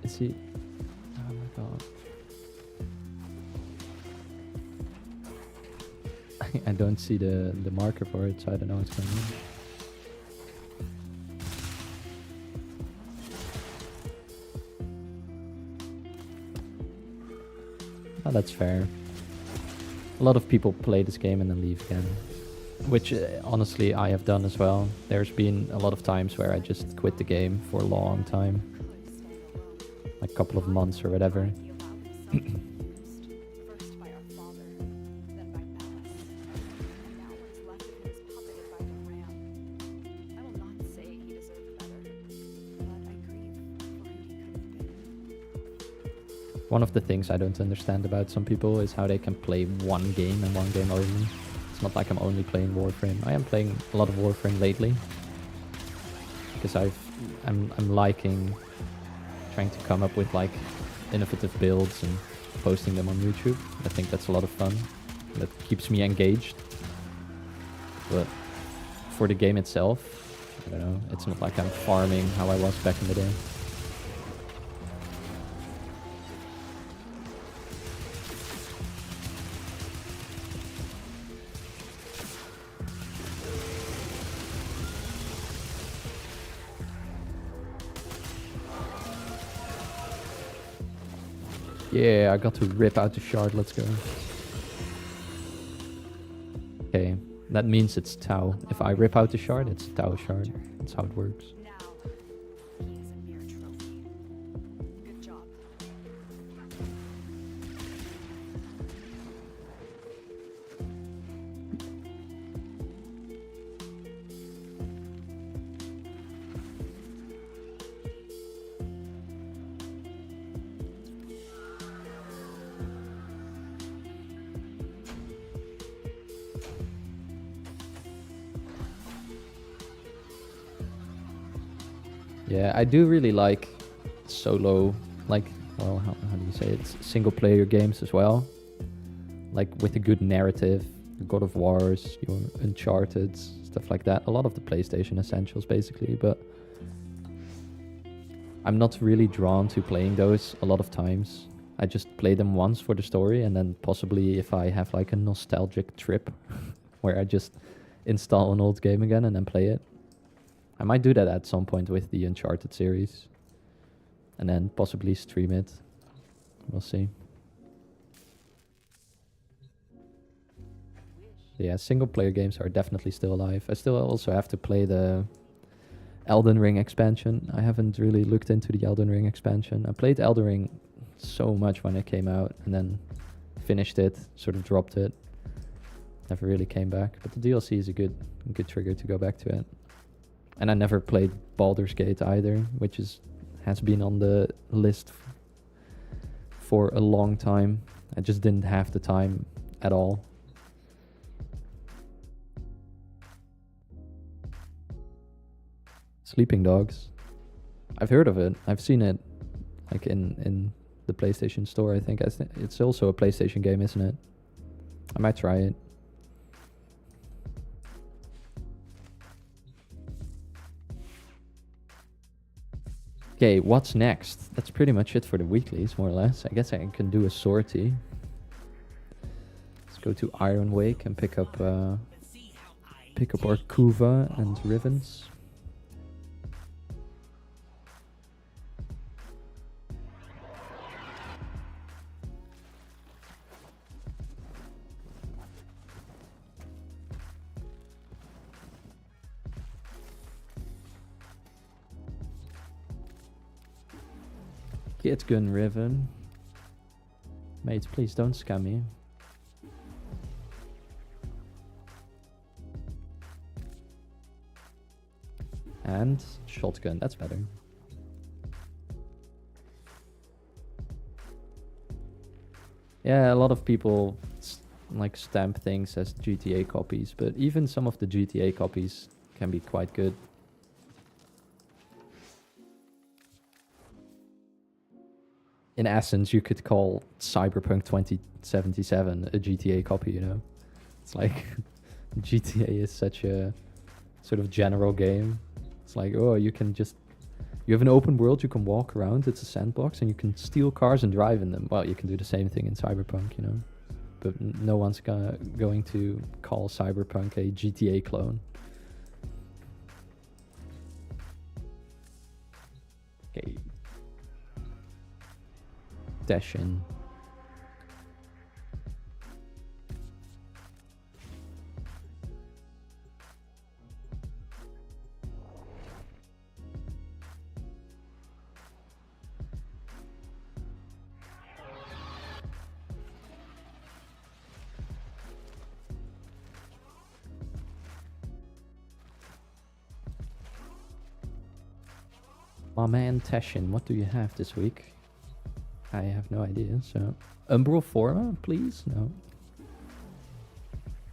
Is he? Oh my god. I don't see the marker for it, so I don't know what's going on. Oh, that's fair. A lot of people play this game and then leave again. Which, honestly, I have done as well. There's been a lot of times where I just quit the game for a long time. Like a couple of months or whatever. One of the things I don't understand about some people is how they can play one game and one game only. It's not like I'm only playing Warframe. I am playing a lot of Warframe lately. Because I'm liking trying to come up with like innovative builds and posting them on YouTube. I think that's a lot of fun. That keeps me engaged. But for the game itself, I don't know, it's not like I'm farming how I was back in the day. Yeah, I got to rip out the shard. Let's go. Okay, that means it's Tau. If I rip out the shard, it's Tau shard. That's how it works. Now, he is a mere trophy. Good job. Yeah, I do really like solo, like, well, how do you say it? Single player games as well. Like with a good narrative, God of Wars, your Uncharted, stuff like that. A lot of the PlayStation Essentials basically, but I'm not really drawn to playing those a lot of times. I just play them once for the story, and then possibly if I have like a nostalgic trip where I just install an old game again and then play it. I might do that at some point with the Uncharted series. And then possibly stream it. We'll see. So yeah, single player games are definitely still alive. I still also have to play the Elden Ring expansion. I haven't really looked into the Elden Ring expansion. I played Elden Ring so much when it came out and then finished it, sort of dropped it. Never really came back. But the DLC is a good trigger to go back to it. And I never played Baldur's Gate either, which has been on the list for a long time. I just didn't have the time at all. Sleeping Dogs. I've heard of it. I've seen it like in the PlayStation Store, I think. It's also a PlayStation game, isn't it? I might try it. Okay, what's next? That's pretty much it for the weeklies, more or less. I guess I can do a sortie. Let's go to Iron Wake and pick up our Kuva and Rivens. Get gun Riven. Mates, please don't scam me. And shotgun, that's better. Yeah, a lot of people like stamp things as GTA copies, but even some of the GTA copies can be quite good. In essence, you could call Cyberpunk 2077 a GTA copy, you know? It's like GTA is such a sort of general game. It's like, oh, you have an open world, you can walk around, it's a sandbox, and you can steal cars and drive in them. Well, you can do the same thing in Cyberpunk, you know? But no one's going to call Cyberpunk a GTA clone. Okay. Dash in. My man Tashin, what do you have this week? I have no idea, so... Umbral Forma, please? No.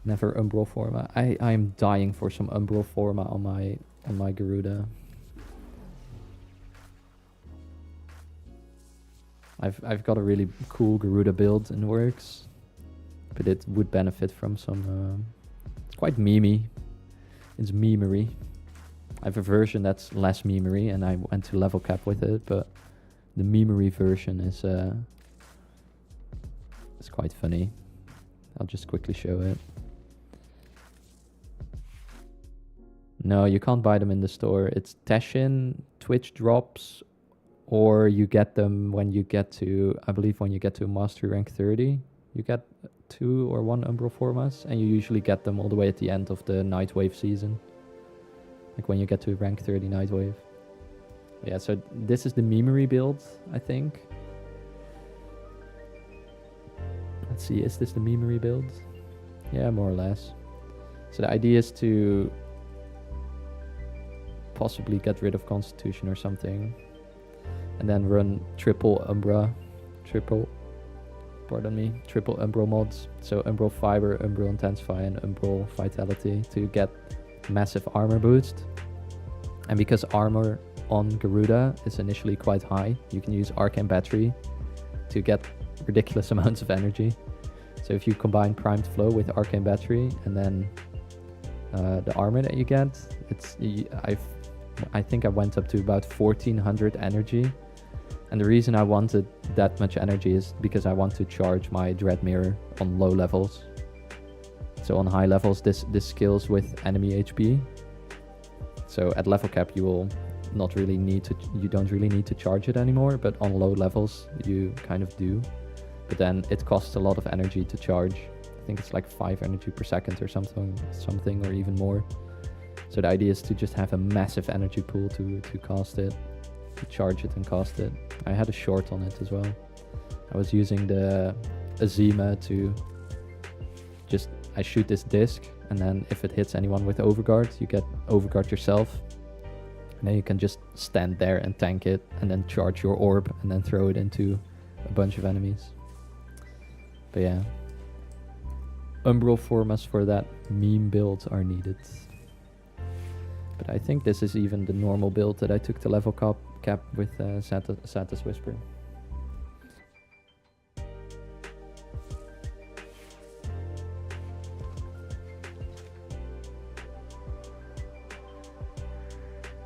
Never Umbral Forma. I am dying for some Umbral Forma on my Garuda. I've got a really cool Garuda build in the works, but it would benefit from some... it's quite memey. It's memery. I have a version that's less memery, and I went to level cap with it, but the memery version is quite funny. I'll just quickly show it. No, you can't buy them in the store. It's Tashin, Twitch drops, or you get them when you get to, I believe when you get to mastery rank 30, you get 2 or 1 Umbral Formas, and you usually get them all the way at the end of the Nightwave season. Like when you get to rank 30 Nightwave. Yeah, so this is the memory build, I think. Let's see, is this the memory build? Yeah, more or less. So the idea is to possibly get rid of Constitution or something, and then run triple Umbral mods. So Umbral Fiber, Umbral Intensify, and Umbral Vitality to get massive armor boost. And because armor on Garuda is initially quite high, you can use Arcane Battery to get ridiculous amounts of energy. So if you combine Primed Flow with Arcane Battery and then the armor that you get, I think I went up to about 1400 energy. And the reason I wanted that much energy is because I want to charge my Dread Mirror on low levels. So on high levels, this scales with enemy HP. So at level cap, you don't really need to charge it anymore, but on low levels, you kind of do. But then it costs a lot of energy to charge. I think it's like 5 energy per second or something or even more. So the idea is to just have a massive energy pool to cast it, to charge it and cast it. I had a short on it as well. I was using the Azima to just, I shoot this disc, and then if it hits anyone with Overguard, you get Overguard yourself. And then you can just stand there and tank it, and then charge your orb, and then throw it into a bunch of enemies. But yeah, Umbral Formas for that meme build are needed. But I think this is even the normal build that I took to level cap with Santa's Whisper.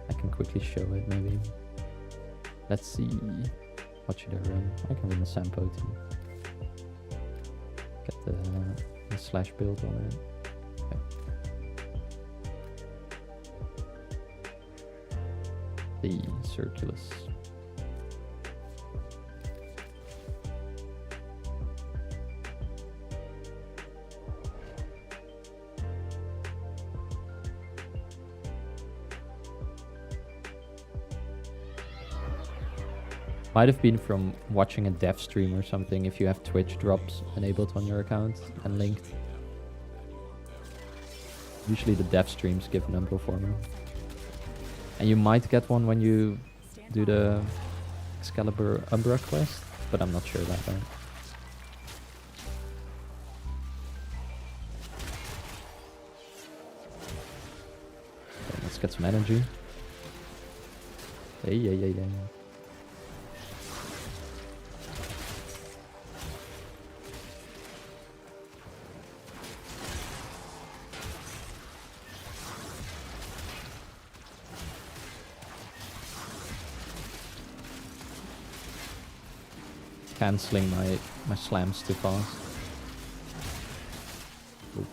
I can quickly show it maybe. Let's see. What should I run? I can run a Sampoti. Get the slash build on it. Okay. The Circulus. Might have been from watching a dev stream or something if you have Twitch drops enabled on your account and linked. Usually the dev streams give an Umbral Former. And you might get one when you do the Excalibur Umbra quest, but I'm not sure about that. Okay, let's get some energy. Hey. Cancelling my slams too fast. Oop.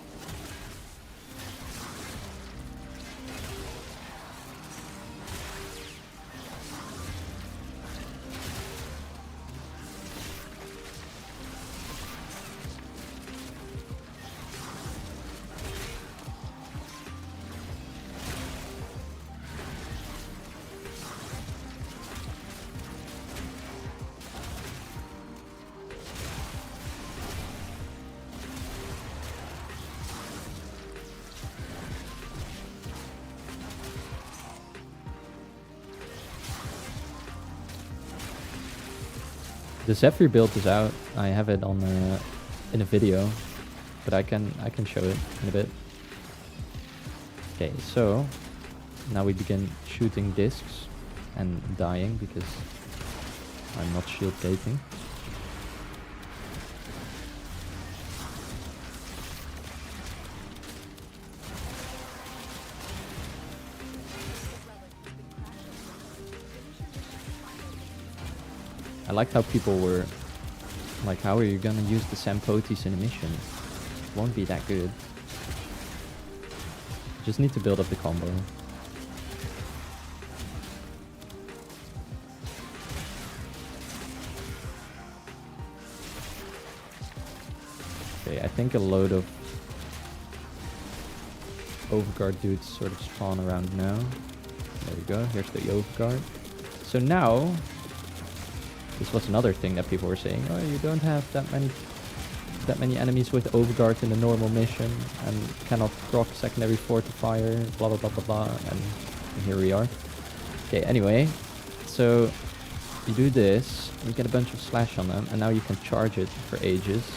The Zephyr build is out. I have it on in a video, but I can show it in a bit. Okay, so now we begin shooting discs and dying because I'm not shield gating. I liked how people were like, how are you gonna use the Sampotis in a mission? It won't be that good. Just need to build up the combo. Okay, I think a load of overguard dudes sort of spawn around now. There we go, here's the overguard. So now, this was another thing that people were saying, oh, you don't have that many enemies with overguard in the normal mission and cannot proc secondary fortifier, blah blah blah blah blah, and here we are. Okay, anyway, so you do this, you get a bunch of slash on them, and now you can charge it for ages.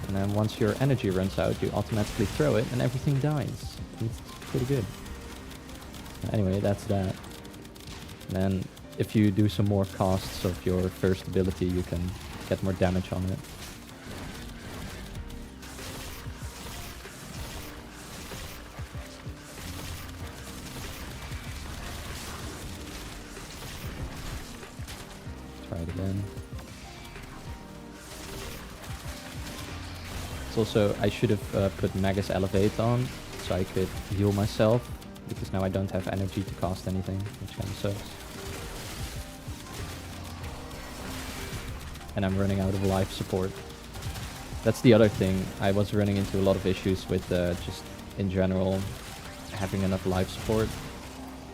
And then once your energy runs out, you automatically throw it and everything dies. It's pretty good. Anyway, that's that. And then if you do some more casts of your first ability, you can get more damage on it. Try it again. It's also, I should have put Magus Elevate on so I could heal myself, because now I don't have energy to cast anything, which kind of sucks. And I'm running out of life support. That's the other thing. I was running into a lot of issues with just in general having enough life support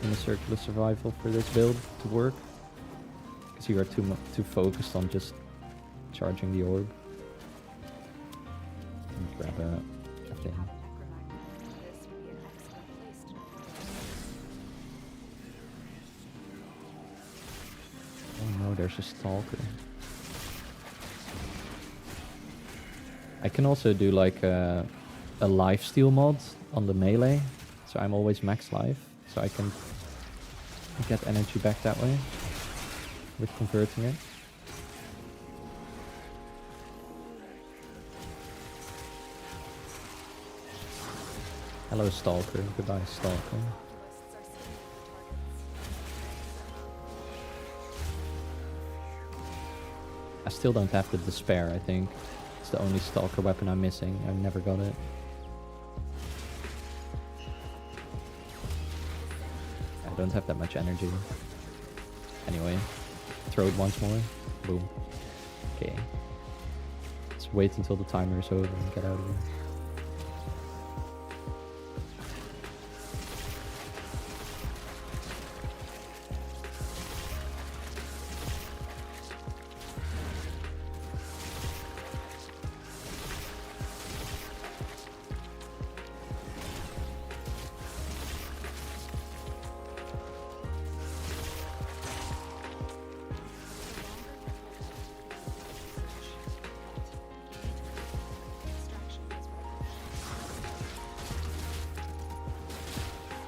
in the circular survival for this build to work, because you are too focused on just charging the orb. Grab a thing. Oh no, there's a stalker. I can also do like a lifesteal mod on the melee, so I'm always max life, so I can get energy back that way with converting it. Hello Stalker, goodbye Stalker. I still don't have the Despair, I think. It's the only Stalker weapon I'm missing. I've never got it. I don't have that much energy. Anyway, throw it once more. Boom. Okay. Let's wait until the timer is over and get out of here.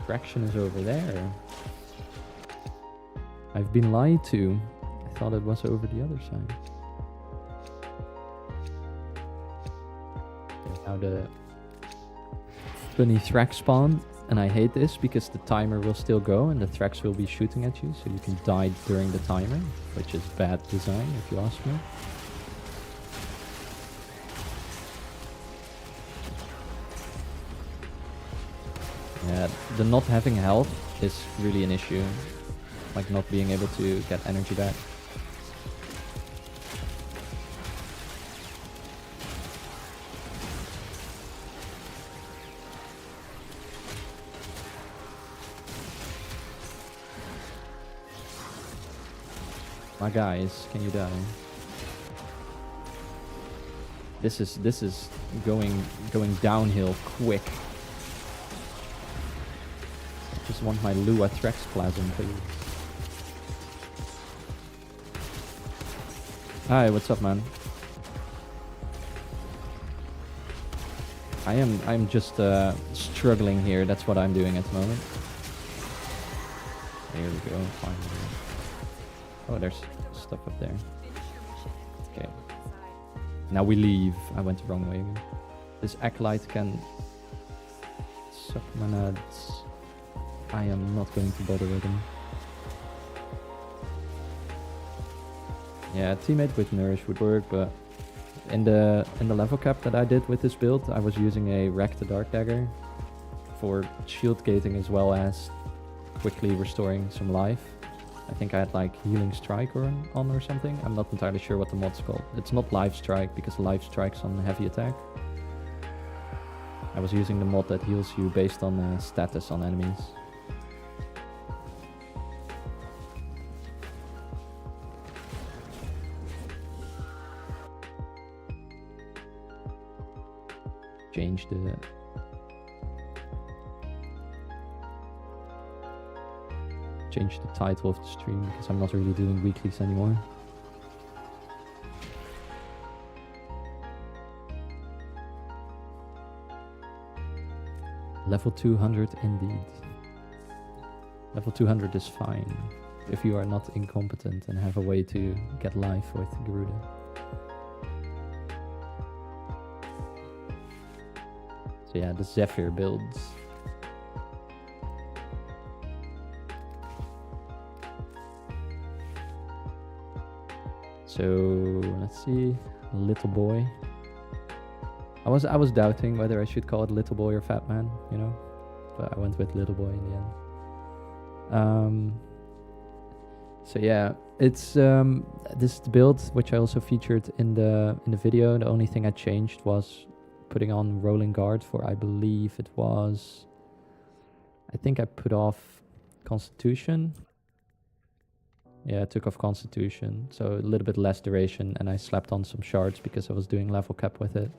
Fraction is over there. I've been lied to. I thought it was over the other side. Okay, now the bunny Thrax spawn, and I hate this because the timer will still go and the Thrax will be shooting at you, so you can die during the timer, which is bad design if you ask me. Yeah, the not having health is really an issue. Like not being able to get energy back. My guys, can you die? This is going downhill quick. Just want my Lua Threx Plasm, please. Hi, what's up, man? I'm just struggling here. That's what I'm doing at the moment. Here we go. Finally. Oh, there's stuff up there. Okay. Now we leave. I went the wrong way. This acolyte can suck my nuts. I am not going to bother with him. Yeah, teammate with Nourish would work, but in the level cap that I did with this build, I was using a Wreck the Dark Dagger for shield gating as well as quickly restoring some life. I think I had like Healing Strike on or something. I'm not entirely sure what the mod's called. It's not Life Strike because Life Strike's on heavy attack. I was using the mod that heals you based on status on enemies. Change the title of the stream because I'm not really doing weeklies anymore. Level 200 indeed. Level 200 is fine if you are not incompetent and have a way to get life with Garuda. So yeah, the Zephyr builds. So let's see, little boy. I was doubting whether I should call it little boy or fat man, you know, but I went with little boy in the end. So yeah, it's this is the build which I also featured in the video. The only thing I changed was putting on rolling guard for, I believe it was, I think I put off Constitution. Yeah, I took off Constitution, so a little bit less duration, and I slapped on some shards because I was doing level cap with it.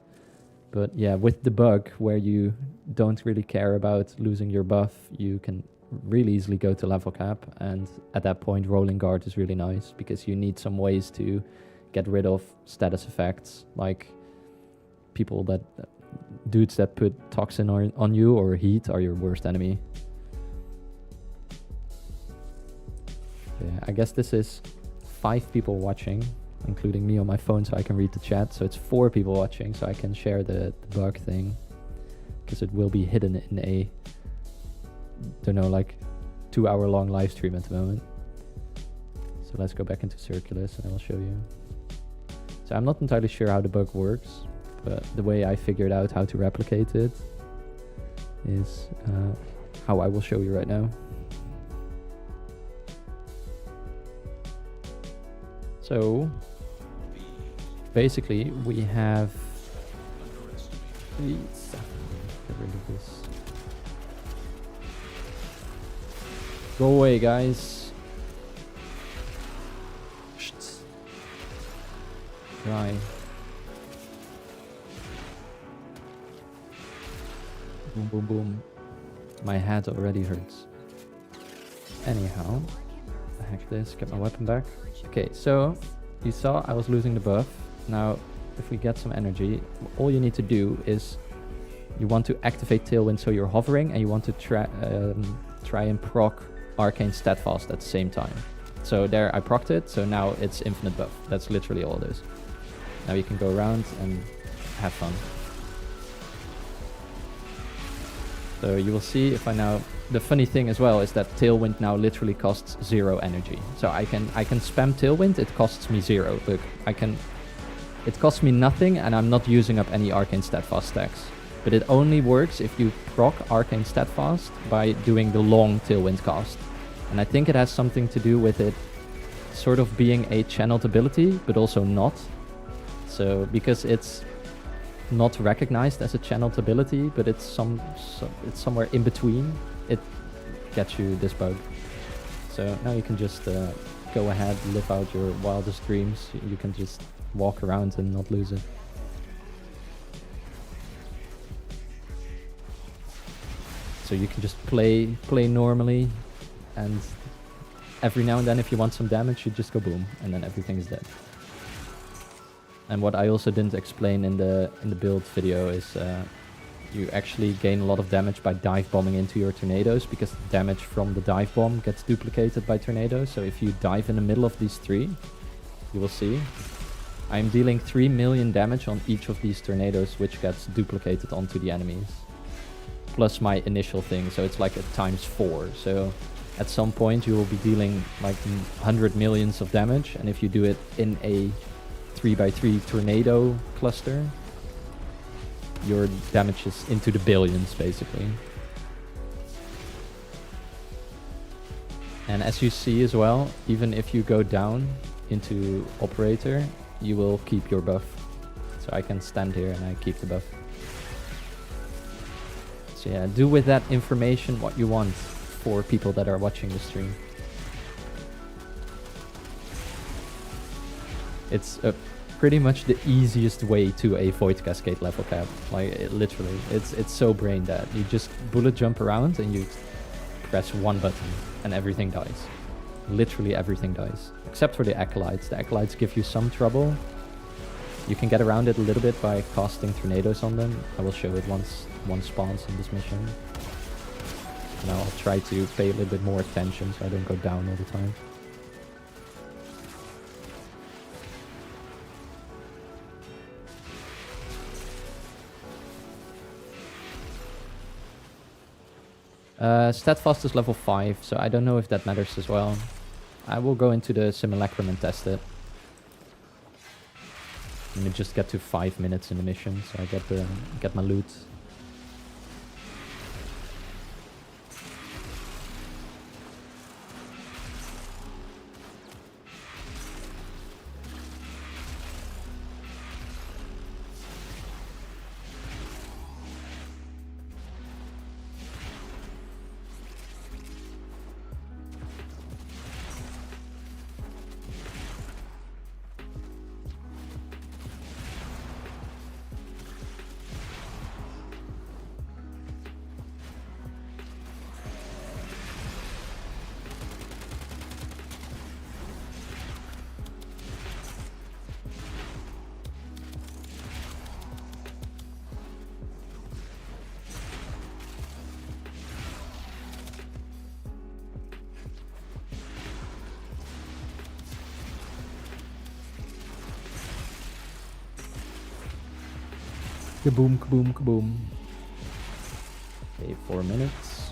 But yeah, with the bug where you don't really care about losing your buff, you can really easily go to level cap, and at that point rolling guard is really nice because you need some ways to get rid of status effects, like dudes that put toxin on you or heat are your worst enemy. Yeah, I guess this is 5 people watching, including me on my phone, so I can read the chat. So it's 4 people watching, so I can share the bug thing, because it will be hidden in a, don't know, like 2-hour long live stream at the moment. So let's go back into Circulus and I will show you. So I'm not entirely sure how the bug works, but the way I figured out how to replicate it is how I will show you right now. So basically we have, let's get rid of this. Go away, guys. Dry. Boom, boom, boom. My head already hurts. Anyhow, hack this, get my weapon back. Okay, so you saw I was losing the buff. Now, if we get some energy, all you need to do is you want to activate Tailwind so you're hovering, and you want to try and proc Arcane Steadfast at the same time. So there, I procced it, so now it's infinite buff. That's literally all it is. Now you can go around and have fun. So you will see if I now... The funny thing as well is that Tailwind now literally costs 0 energy. So I can spam Tailwind, it costs me 0. Look, it costs me nothing and I'm not using up any Arcane Steadfast stacks. But it only works if you proc Arcane Steadfast by doing the long Tailwind cast. And I think it has something to do with it sort of being a channeled ability, but also not. So because it's not recognized as a channeled ability, but it's somewhere in between, it gets you this bug. So now you can just go ahead, live out your wildest dreams. You can just walk around and not lose it. So you can just play normally, and every now and then if you want some damage, you just go boom, and then everything is dead. And what I also didn't explain in the build video is you actually gain a lot of damage by dive bombing into your tornadoes, because the damage from the dive bomb gets duplicated by tornadoes. So if you dive in the middle of these 3, you will see I'm dealing 3 million damage on each of these tornadoes, which gets duplicated onto the enemies. Plus my initial thing, so it's like a ×4. So at some point you will be dealing like 100 millions of damage, and if you do it in a 3x3 tornado cluster, your damage is into the billions basically. And as you see as well, even if you go down into operator, you will keep your buff. So I can stand here and I keep the buff. So yeah, do with that information what you want for people that are watching the stream. It's pretty much the easiest way to a Void Cascade level cap. Like, literally, it's so brain dead. You just bullet jump around and you press one button and everything dies. Literally everything dies. Except for the Acolytes. The Acolytes give you some trouble. You can get around it a little bit by casting tornadoes on them. I will show it once one spawns in this mission. And I'll try to pay a little bit more attention so I don't go down all the time. Steadfast is level 5, so I don't know if that matters as well. I will go into the simulacrum and test it. Let me just get to 5 minutes in the mission, so I get my loot. Kaboom, kaboom, kaboom. Okay, 4 minutes.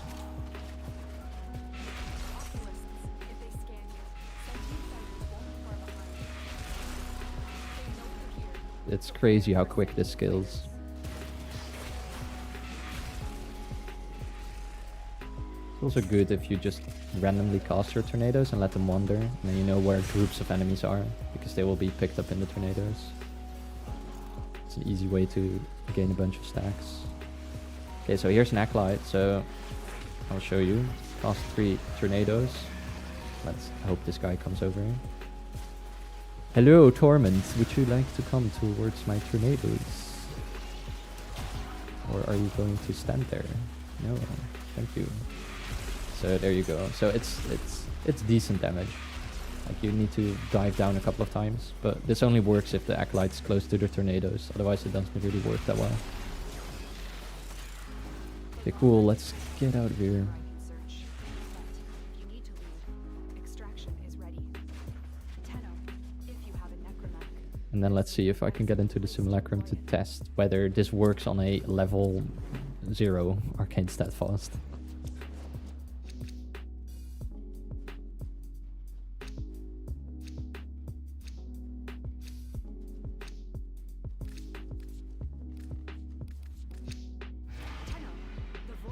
Oculists, if they scan you, sentient fighters won't be far behind. They know you're here. It's crazy how quick this scales. It's also good if you just randomly cast your tornadoes and let them wander, and then you know where groups of enemies are, because they will be picked up in the tornadoes. It's an easy way to gain a bunch of stacks. Okay, so here's an Acolyte, so I'll show you. Cast 3 tornadoes. Let's hope this guy comes over here. Hello, Torment. Would you like to come towards my tornadoes? Or are you going to stand there? No, thank you. So there you go. So it's decent damage. Like, you need to dive down a couple of times, but this only works if the Acolyte's close to the tornadoes, otherwise it doesn't really work that well. Okay, cool, let's get out of here. Search. But you need to leave. Extraction is ready. Tenno, if you have a necromech. And then let's see if I can get into the simulacrum to test whether this works on a level 0 arcane steadfast.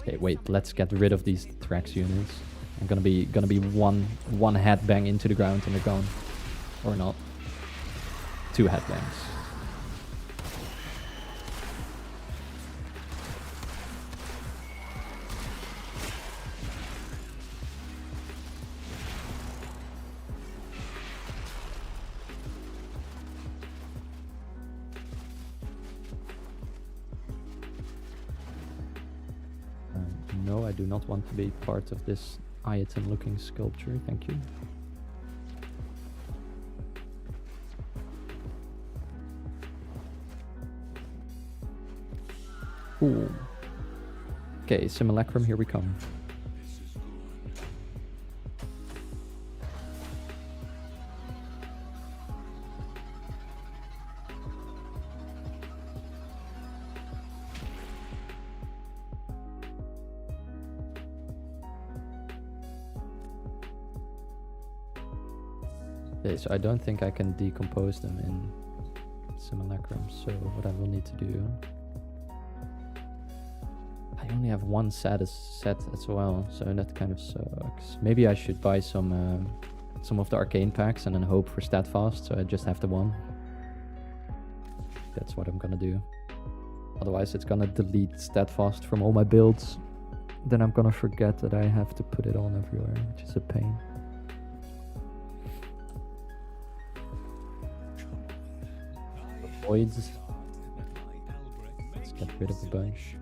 Okay, wait, let's get rid of these Thrax units. I'm gonna be one headbang into the ground and they're gone. Or not. 2 headbangs. No, I do not want to be part of this item-looking sculpture, thank you. Cool. Okay, simulacrum, here we come. Okay, so I don't think I can decompose them in simulacrum, so what I will need to do... I I only have one set as well, so that kind of sucks. Maybe I should buy some of the arcane packs and then hope for stat fast, so I just have the one. That's what I'm gonna do. Otherwise it's gonna delete stat fast from all my builds. Then I'm gonna forget that I have to put it on everywhere, which is a pain. Voids. Let's get rid of a bunch.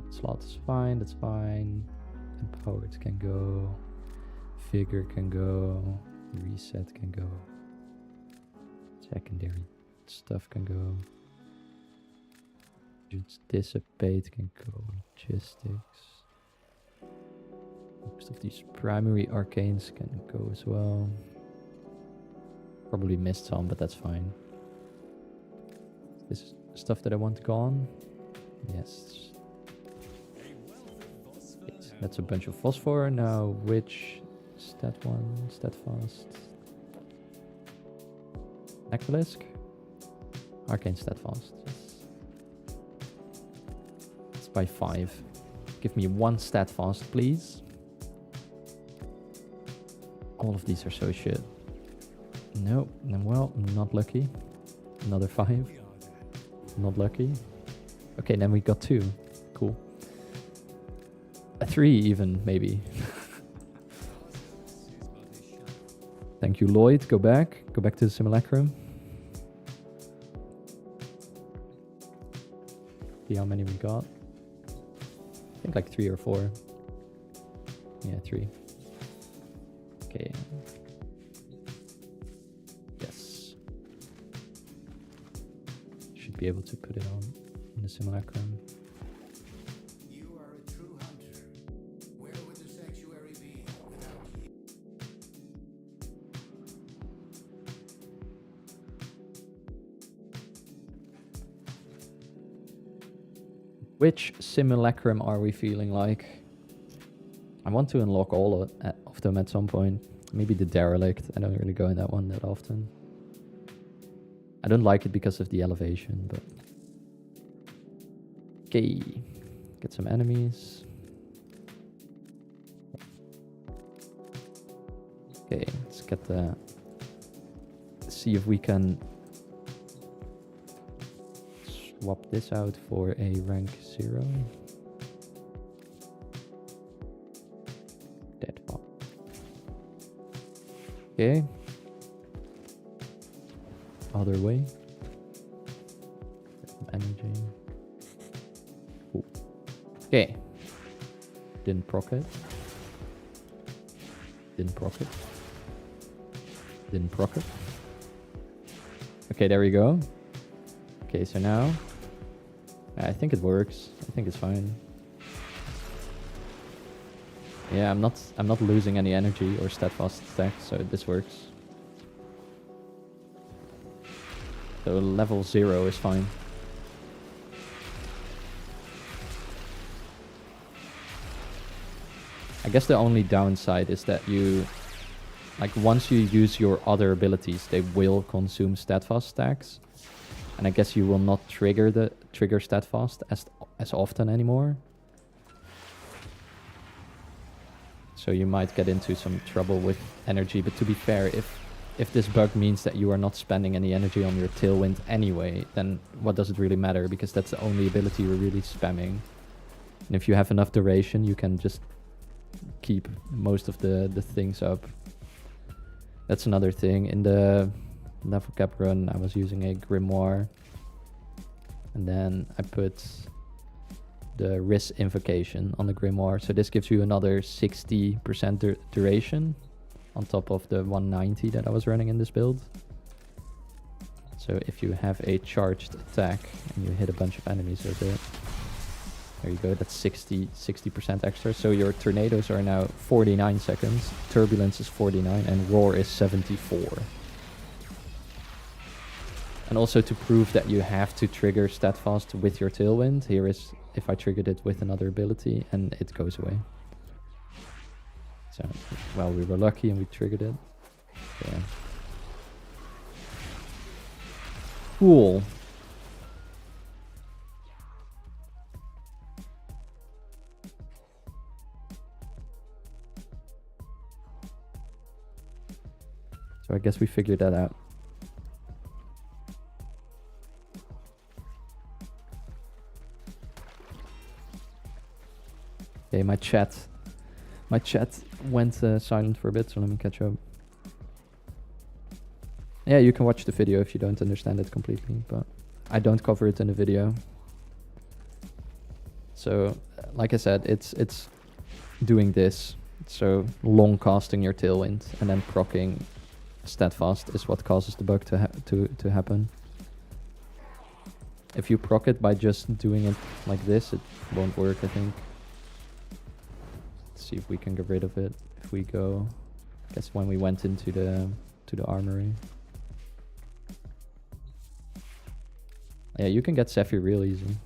Slot is fine, that's fine. Empowered can go. Figure can go. Reset can go. Secondary stuff can go. Just dissipate can go. Logistics. Most of these primary arcanes can go as well. Probably missed some, but that's fine. This is stuff that I want gone. Yes. That's a bunch of phosphor. Now which stat one? Stat fast. Necrolisk? Arcane stat fast. Yes. It's by 5. Give me 1 stat fast, please. All of these are so shit. No, then well, not lucky. Another 5. Not lucky. Okay, then we got 2. Cool. A 3 even, maybe. Thank you, Lloyd. Go back. Go back to the simulacrum. See how many we got. I think like 3 or 4. Yeah, 3. Okay. Yes. Should be able to put it on in the simulacrum. You are a true hunter. Where would the sanctuary be without you? Which simulacrum are we feeling like? I want to unlock all of them at some point. Maybe the derelict. I don't really go in that one that often. I don't like it because of the elevation, but... Okay. Get some enemies. Okay, let's get the... See if we can... swap this out for a rank 0. Dead fall. Okay. Other way. Energy. Cool. Okay. Didn't proc it. Didn't proc it. Didn't proc it. Okay, there we go. Okay, so now I think it works. I think it's fine. Yeah, I'm not losing any energy or steadfast stack, so this works. So level 0 is fine. I guess the only downside is that you, like, once you use your other abilities, they will consume steadfast stacks. And I guess you will not trigger steadfast as often anymore. So you might get into some trouble with energy, but to be fair, if this bug means that you are not spending any energy on your tailwind anyway, then what does it really matter? Because that's the only ability you're really spamming. And if you have enough duration, you can just keep most of the things up. That's another thing. In the level cap run, I was using a grimoire, and then I put the Risk Invocation on the grimoire, so this gives you another 60% duration on top of the 190 that I was running in this build. So if you have a charged attack and you hit a bunch of enemies with it, there you go, that's 60% extra. So your tornadoes are now 49 seconds, turbulence is 49, and roar is 74. And also to prove that you have to trigger steadfast with your tailwind, here is if I triggered it with another ability and it goes away. So, well, we were lucky and we triggered it. Yeah. Cool. So I guess we figured that out. Okay, my chat went silent for a bit, so let me catch up. Yeah, you can watch the video if you don't understand it completely, but I don't cover it in the video. So, like I said, it's doing this. So long casting your tailwind and then proccing steadfast is what causes the bug to happen. If you proc it by just doing it like this, it won't work, I think. Let's see if we can get rid of it. If we go, I guess when we went into the armory. Yeah, you can get Zephyr real easy.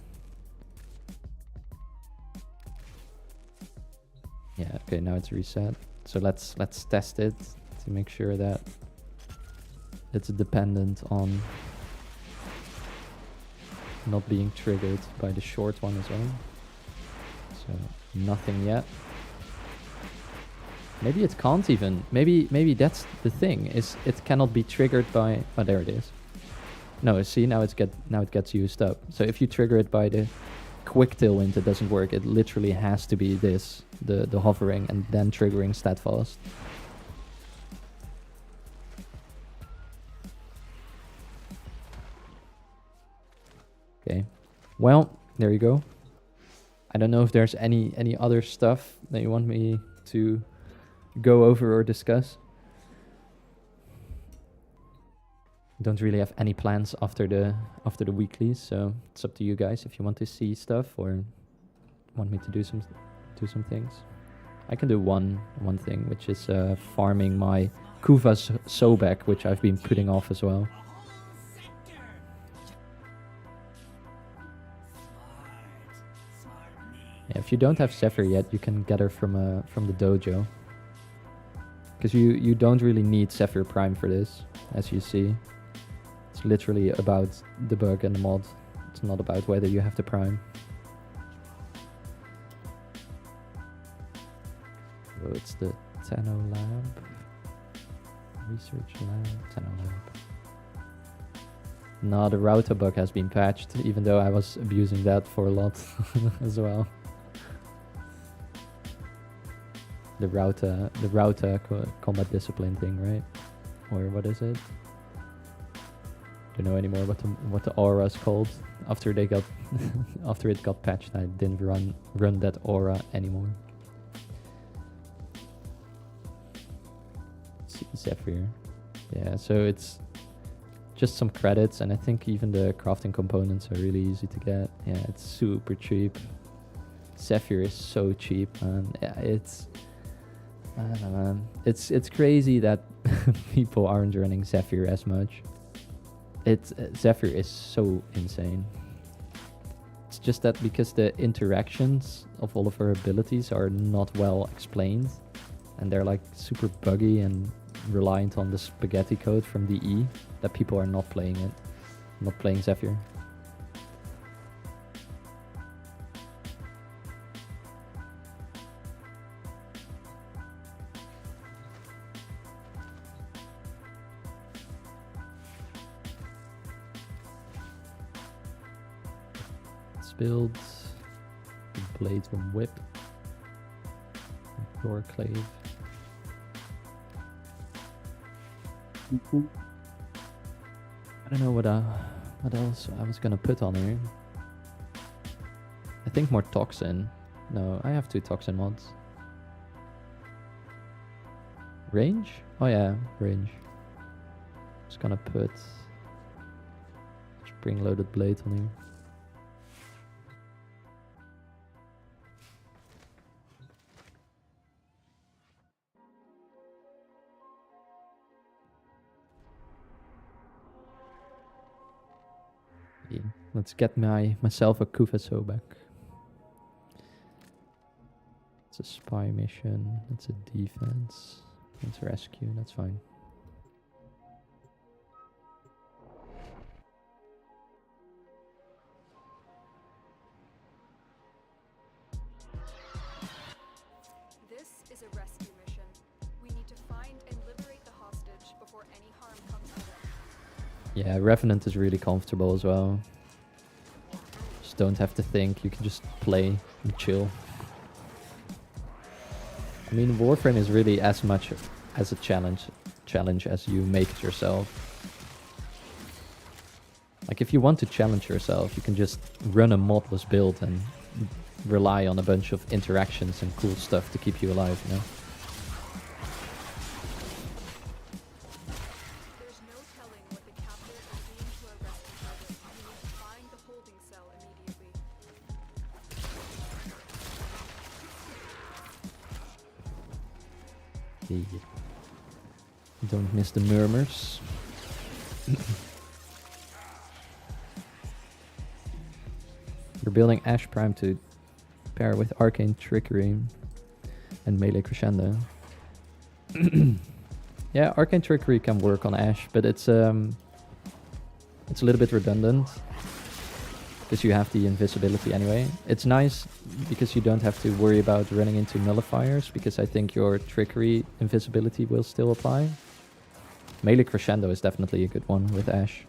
Yeah, okay, now it's reset. So let's test it to make sure that it's dependent on not being triggered by the short one as well. So nothing yet. Maybe it can't even. Maybe that's the thing. Is it cannot be triggered by. Oh, there it is. No, see now it gets used up. So if you trigger it by the quick tailwind, it doesn't work. It literally has to be this, the hovering and then triggering steadfast. Okay, well, there you go. I don't know if there's any other stuff that you want me to go over or discuss. Don't really have any plans after the weeklies, so it's up to you guys if you want to see stuff or want me to do some things. I can do one thing, which is farming my Kuva's Sobek, which I've been putting off as well. Yeah, if you don't have Zephyr yet, you can get her from the dojo. Because you don't really need Zephyr Prime for this, as you see. It's literally about the bug and the mod. It's not about whether you have the Prime. So it's the Tenno Lab. Research Lab, Tenno Lab. No, the router bug has been patched, even though I was abusing that for a lot as well. The router combat discipline thing, right? Or what is it? Don't know anymore what the aura is called. After they got after it got patched, I didn't run that aura anymore. Zephyr. Yeah, so it's just some credits, and I think even the crafting components are really easy to get. Yeah, it's super cheap. Zephyr is so cheap, man. Yeah, I don't know, man. It's crazy that people aren't running Zephyr as much. Zephyr is so insane. It's just that because the interactions of all of her abilities are not well explained, and they're like super buggy and reliant on the spaghetti code from DE, that people are not playing it, not playing Zephyr. Build the blades from whip, door clave. I don't know what else I was gonna put on here. I think more toxin. No, I have 2 toxin mods. Range? Oh yeah, range. Just gonna put spring loaded blade on here. Let's get myself a Kuva Sobek. It's a spy mission. It's a defense. It's rescue. That's fine. This is a rescue mission. We need to find and liberate the hostage before before any harm comes to them. Yeah, Revenant is really comfortable as well. Just don't have to think, you can just play and chill. I mean, Warframe is really as much as a challenge as you make it yourself. Like, if you want to challenge yourself, you can just run a modless build and rely on a bunch of interactions and cool stuff to keep you alive, you know? There's no telling what the captor is doing to our rescue target. We need to find the holding cell immediately. Don't miss the murmurs. We're building Ash Prime to pair with Arcane Trickery and Melee Crescendo. Yeah, Arcane Trickery can work on Ash, but it's a little bit redundant because you have the invisibility anyway. It's nice because you don't have to worry about running into nullifiers, because I think your Trickery invisibility will still apply. Melee Crescendo is definitely a good one with Ash.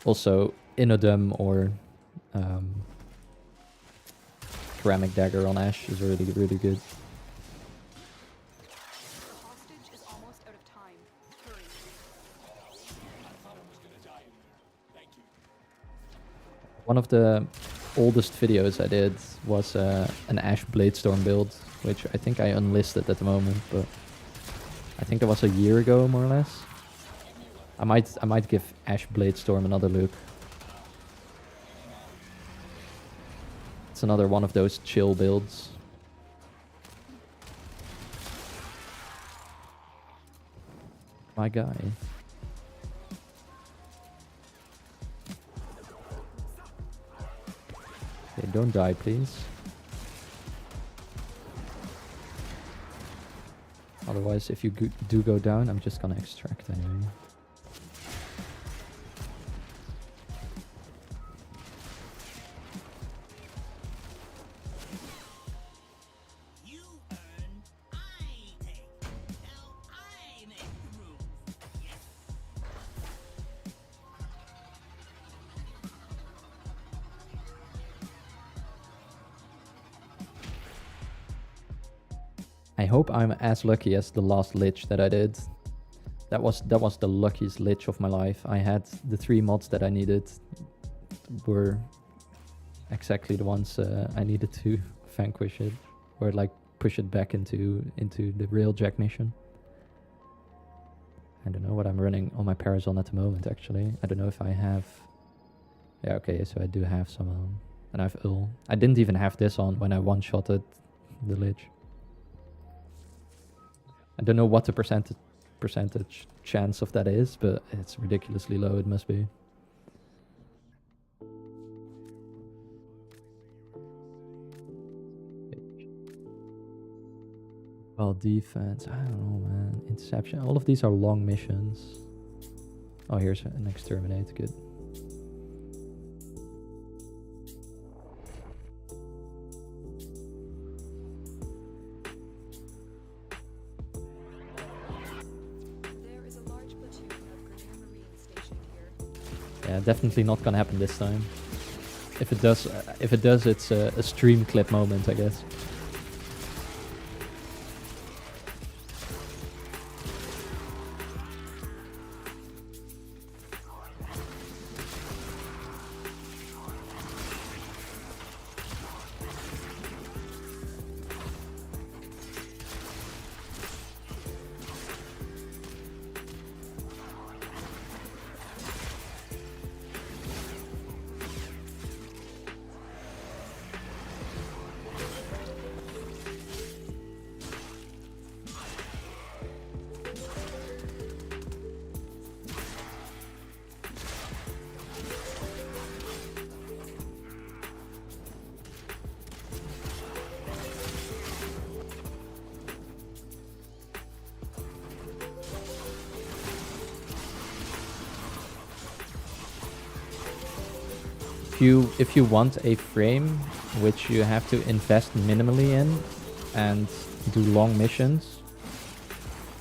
Also, Inodum or Ceramic Dagger on Ash is really, really good. The hostage is almost out of time. Hurry. One of the oldest videos I did was an Ash Bladestorm build, which I think I unlisted at the moment, but I think that was a year ago, more or less. I might give Ash Bladestorm another look. It's another one of those chill builds. My guy. Okay, don't die, please. Otherwise, if you do go down, I'm just gonna extract anyway. You earn, I take. Now I make the rules. Yes. I hope I'm as lucky as the last lich that I did. That was the luckiest lich of my life. I had the 3 mods that I needed were exactly the ones I needed to vanquish it, or like push it back into the Railjack mission. I don't know what I'm running on my Parazon at the moment, actually. I don't know if I have... Yeah, okay, so I do have some on. And I have Ul. I didn't even have this on when I one-shotted the lich. I don't know what the percentage chance of that is, but it's ridiculously low, it must be. Well, defense, I don't know, man. Interception, all of these are long missions. Oh, here's an exterminate, good. There is a large platoon of Grenadier Marines stationed here. Yeah, definitely not gonna happen this time. If it does, it's a stream clip moment, I guess. If you want a frame which you have to invest minimally in, and do long missions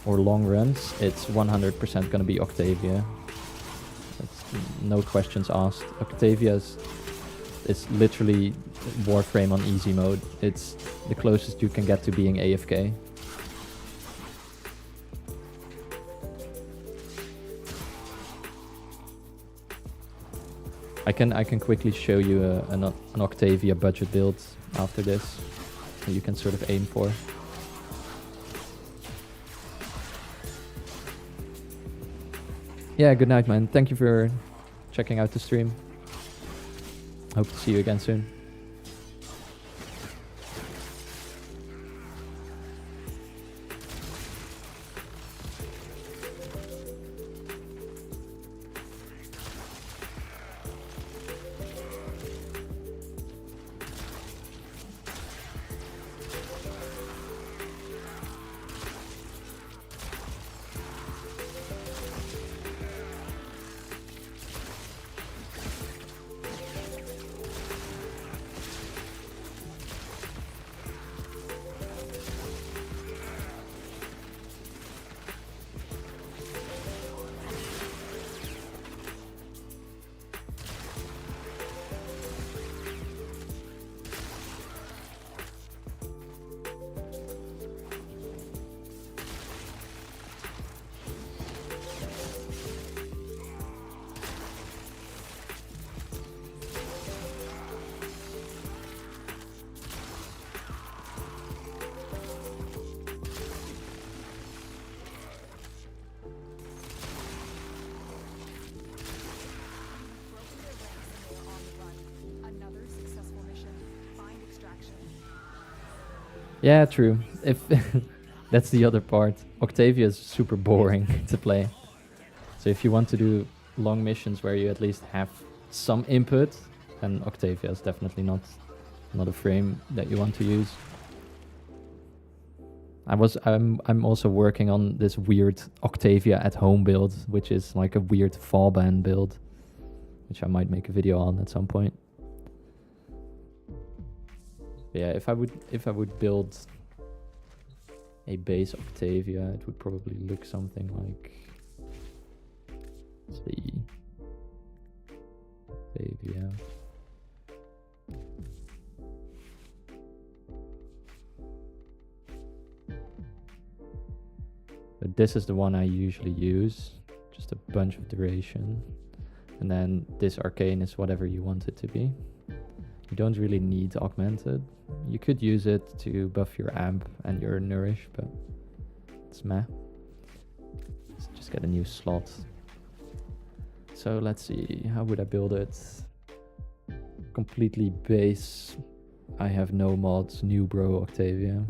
or long runs, it's 100% gonna be Octavia. That's no questions asked. Octavia is literally Warframe on easy mode. It's the closest you can get to being AFK. I can quickly show you an Octavia budget build after this that you can sort of aim for. Yeah, good night, man. Thank you for checking out the stream. Hope to see you again soon. Yeah, true. If that's the other part. Octavia is super boring to play. So if you want to do long missions where you at least have some input, then Octavia is definitely not a frame that you want to use. I'm also working on this weird Octavia at home build, which is like a weird Fallban build, which I might make a video on at some point. Yeah, if I would build a base Octavia, it would probably look something like, let's see, Octavia. But this is the one I usually use, just a bunch of duration, and then this arcane is whatever you want it to be. You don't really need augmented. You could use it to buff your amp and your nourish, but it's meh. Let's just get a new slot. So let's see, how would I build it? Completely base. I have no mods, new bro Octavia.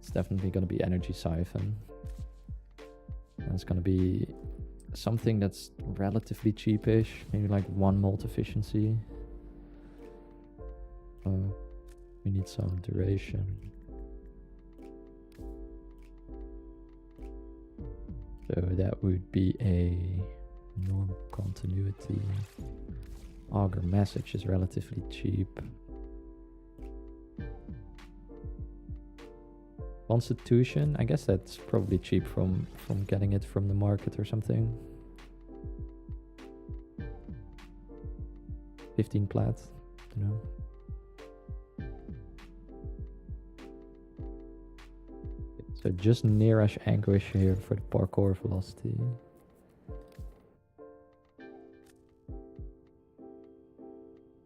It's definitely gonna be energy siphon. And it's gonna be something that's relatively cheapish, maybe like 1 molt efficiency. We need some duration. So that would be a normal continuity. Augur message is relatively cheap. Constitution, I guess that's probably cheap from getting it from the market or something. 15 plat, you know. So just near-ish anguish here for the parkour velocity.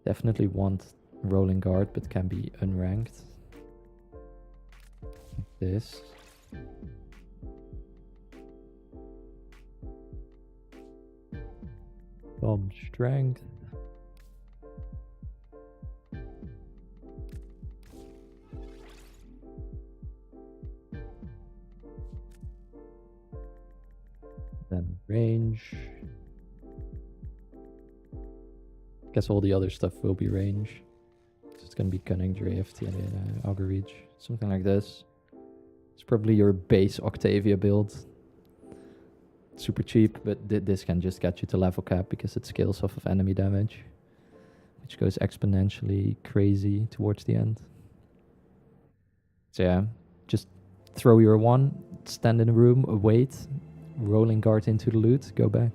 Definitely want rolling guard, but can be unranked. Like this. Bomb strength. Then range. Guess all the other stuff will be range. So it's gonna be cunning, drift, and augur reach, something like this. It's probably your base Octavia build. Super cheap, but this can just get you to level cap because it scales off of enemy damage, which goes exponentially crazy towards the end. So yeah, throw your one, stand in a room, wait, rolling guard into the loot, go back.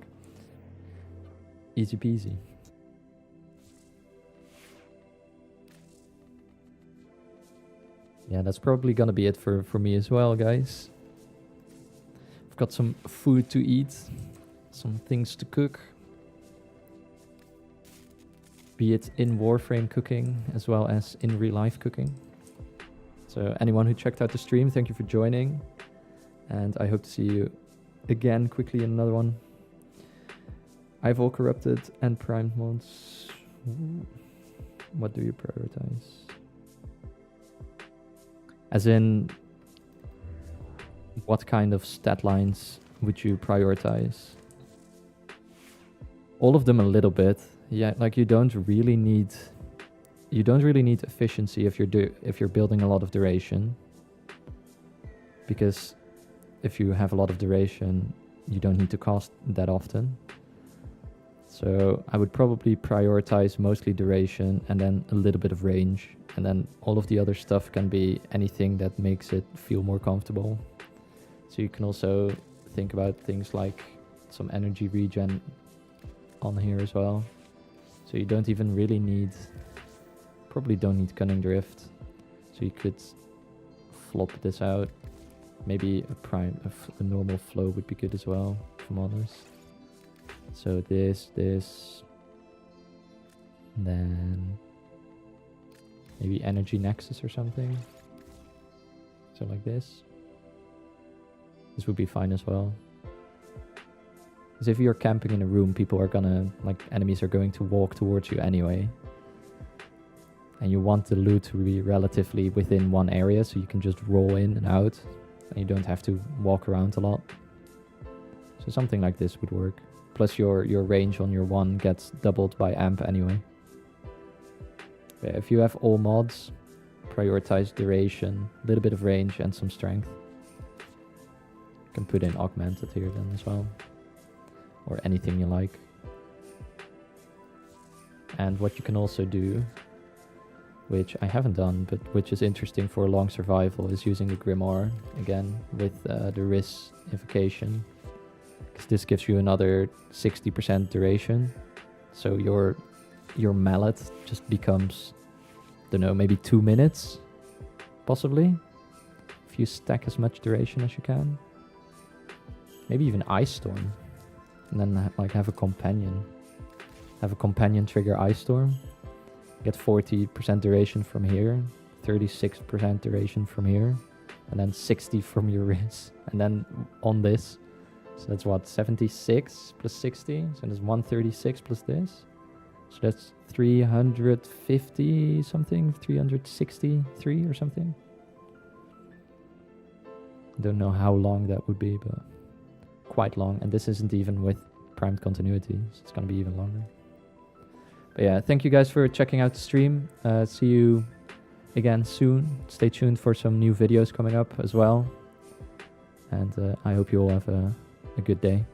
Easy peasy. Yeah, that's probably gonna be it for me as well, guys. I've got some food to eat, some things to cook. Be it in Warframe cooking as well as in real life cooking. So anyone who checked out the stream, thank you for joining. And I hope to see you again quickly in another one. I've all corrupted and primed mods. Ooh. What do you prioritize? As in, what kind of stat lines would you prioritize? All of them a little bit. Yeah, like you don't really need efficiency if you're building a lot of duration. Because if you have a lot of duration, you don't need to cast that often. So I would probably prioritize mostly duration and then a little bit of range. And then all of the other stuff can be anything that makes it feel more comfortable. So you can also think about things like some energy regen on here as well. So you don't even really probably don't need Cunning Drift. So you could flop this out. Maybe a normal flow would be good as well from others. So this, then maybe Energy Nexus or something. So like this. This would be fine as well. Because if you're camping in a room, enemies are going to walk towards you anyway. And you want the loot to be relatively within one area, so you can just roll in and out. And you don't have to walk around a lot. So something like this would work. Plus your range on your one gets doubled by amp anyway. Yeah, if you have all mods, prioritize duration, a little bit of range and some strength. You can put in augmented here then as well. Or anything you like. And what you can also do, which I haven't done, but which is interesting for long survival, is using the Grimoire again with the Riskification. Because this gives you another 60% duration. So your mallet just becomes, don't know, maybe 2 minutes, possibly. If you stack as much duration as you can. Maybe even Ice Storm. And then have a companion. Have a companion trigger Ice Storm. Get 40% duration from here. 36% duration from here. And then 60 from your wrist. And then on this. So that's what, 76 plus 60? So that's 136 plus this. So that's 350 something, 363 or something. Don't know how long that would be, but quite long. And this isn't even with primed continuity, so it's going to be even longer. But yeah, thank you guys for checking out the stream. See you again soon. Stay tuned for some new videos coming up as well. And I hope you all have a good day.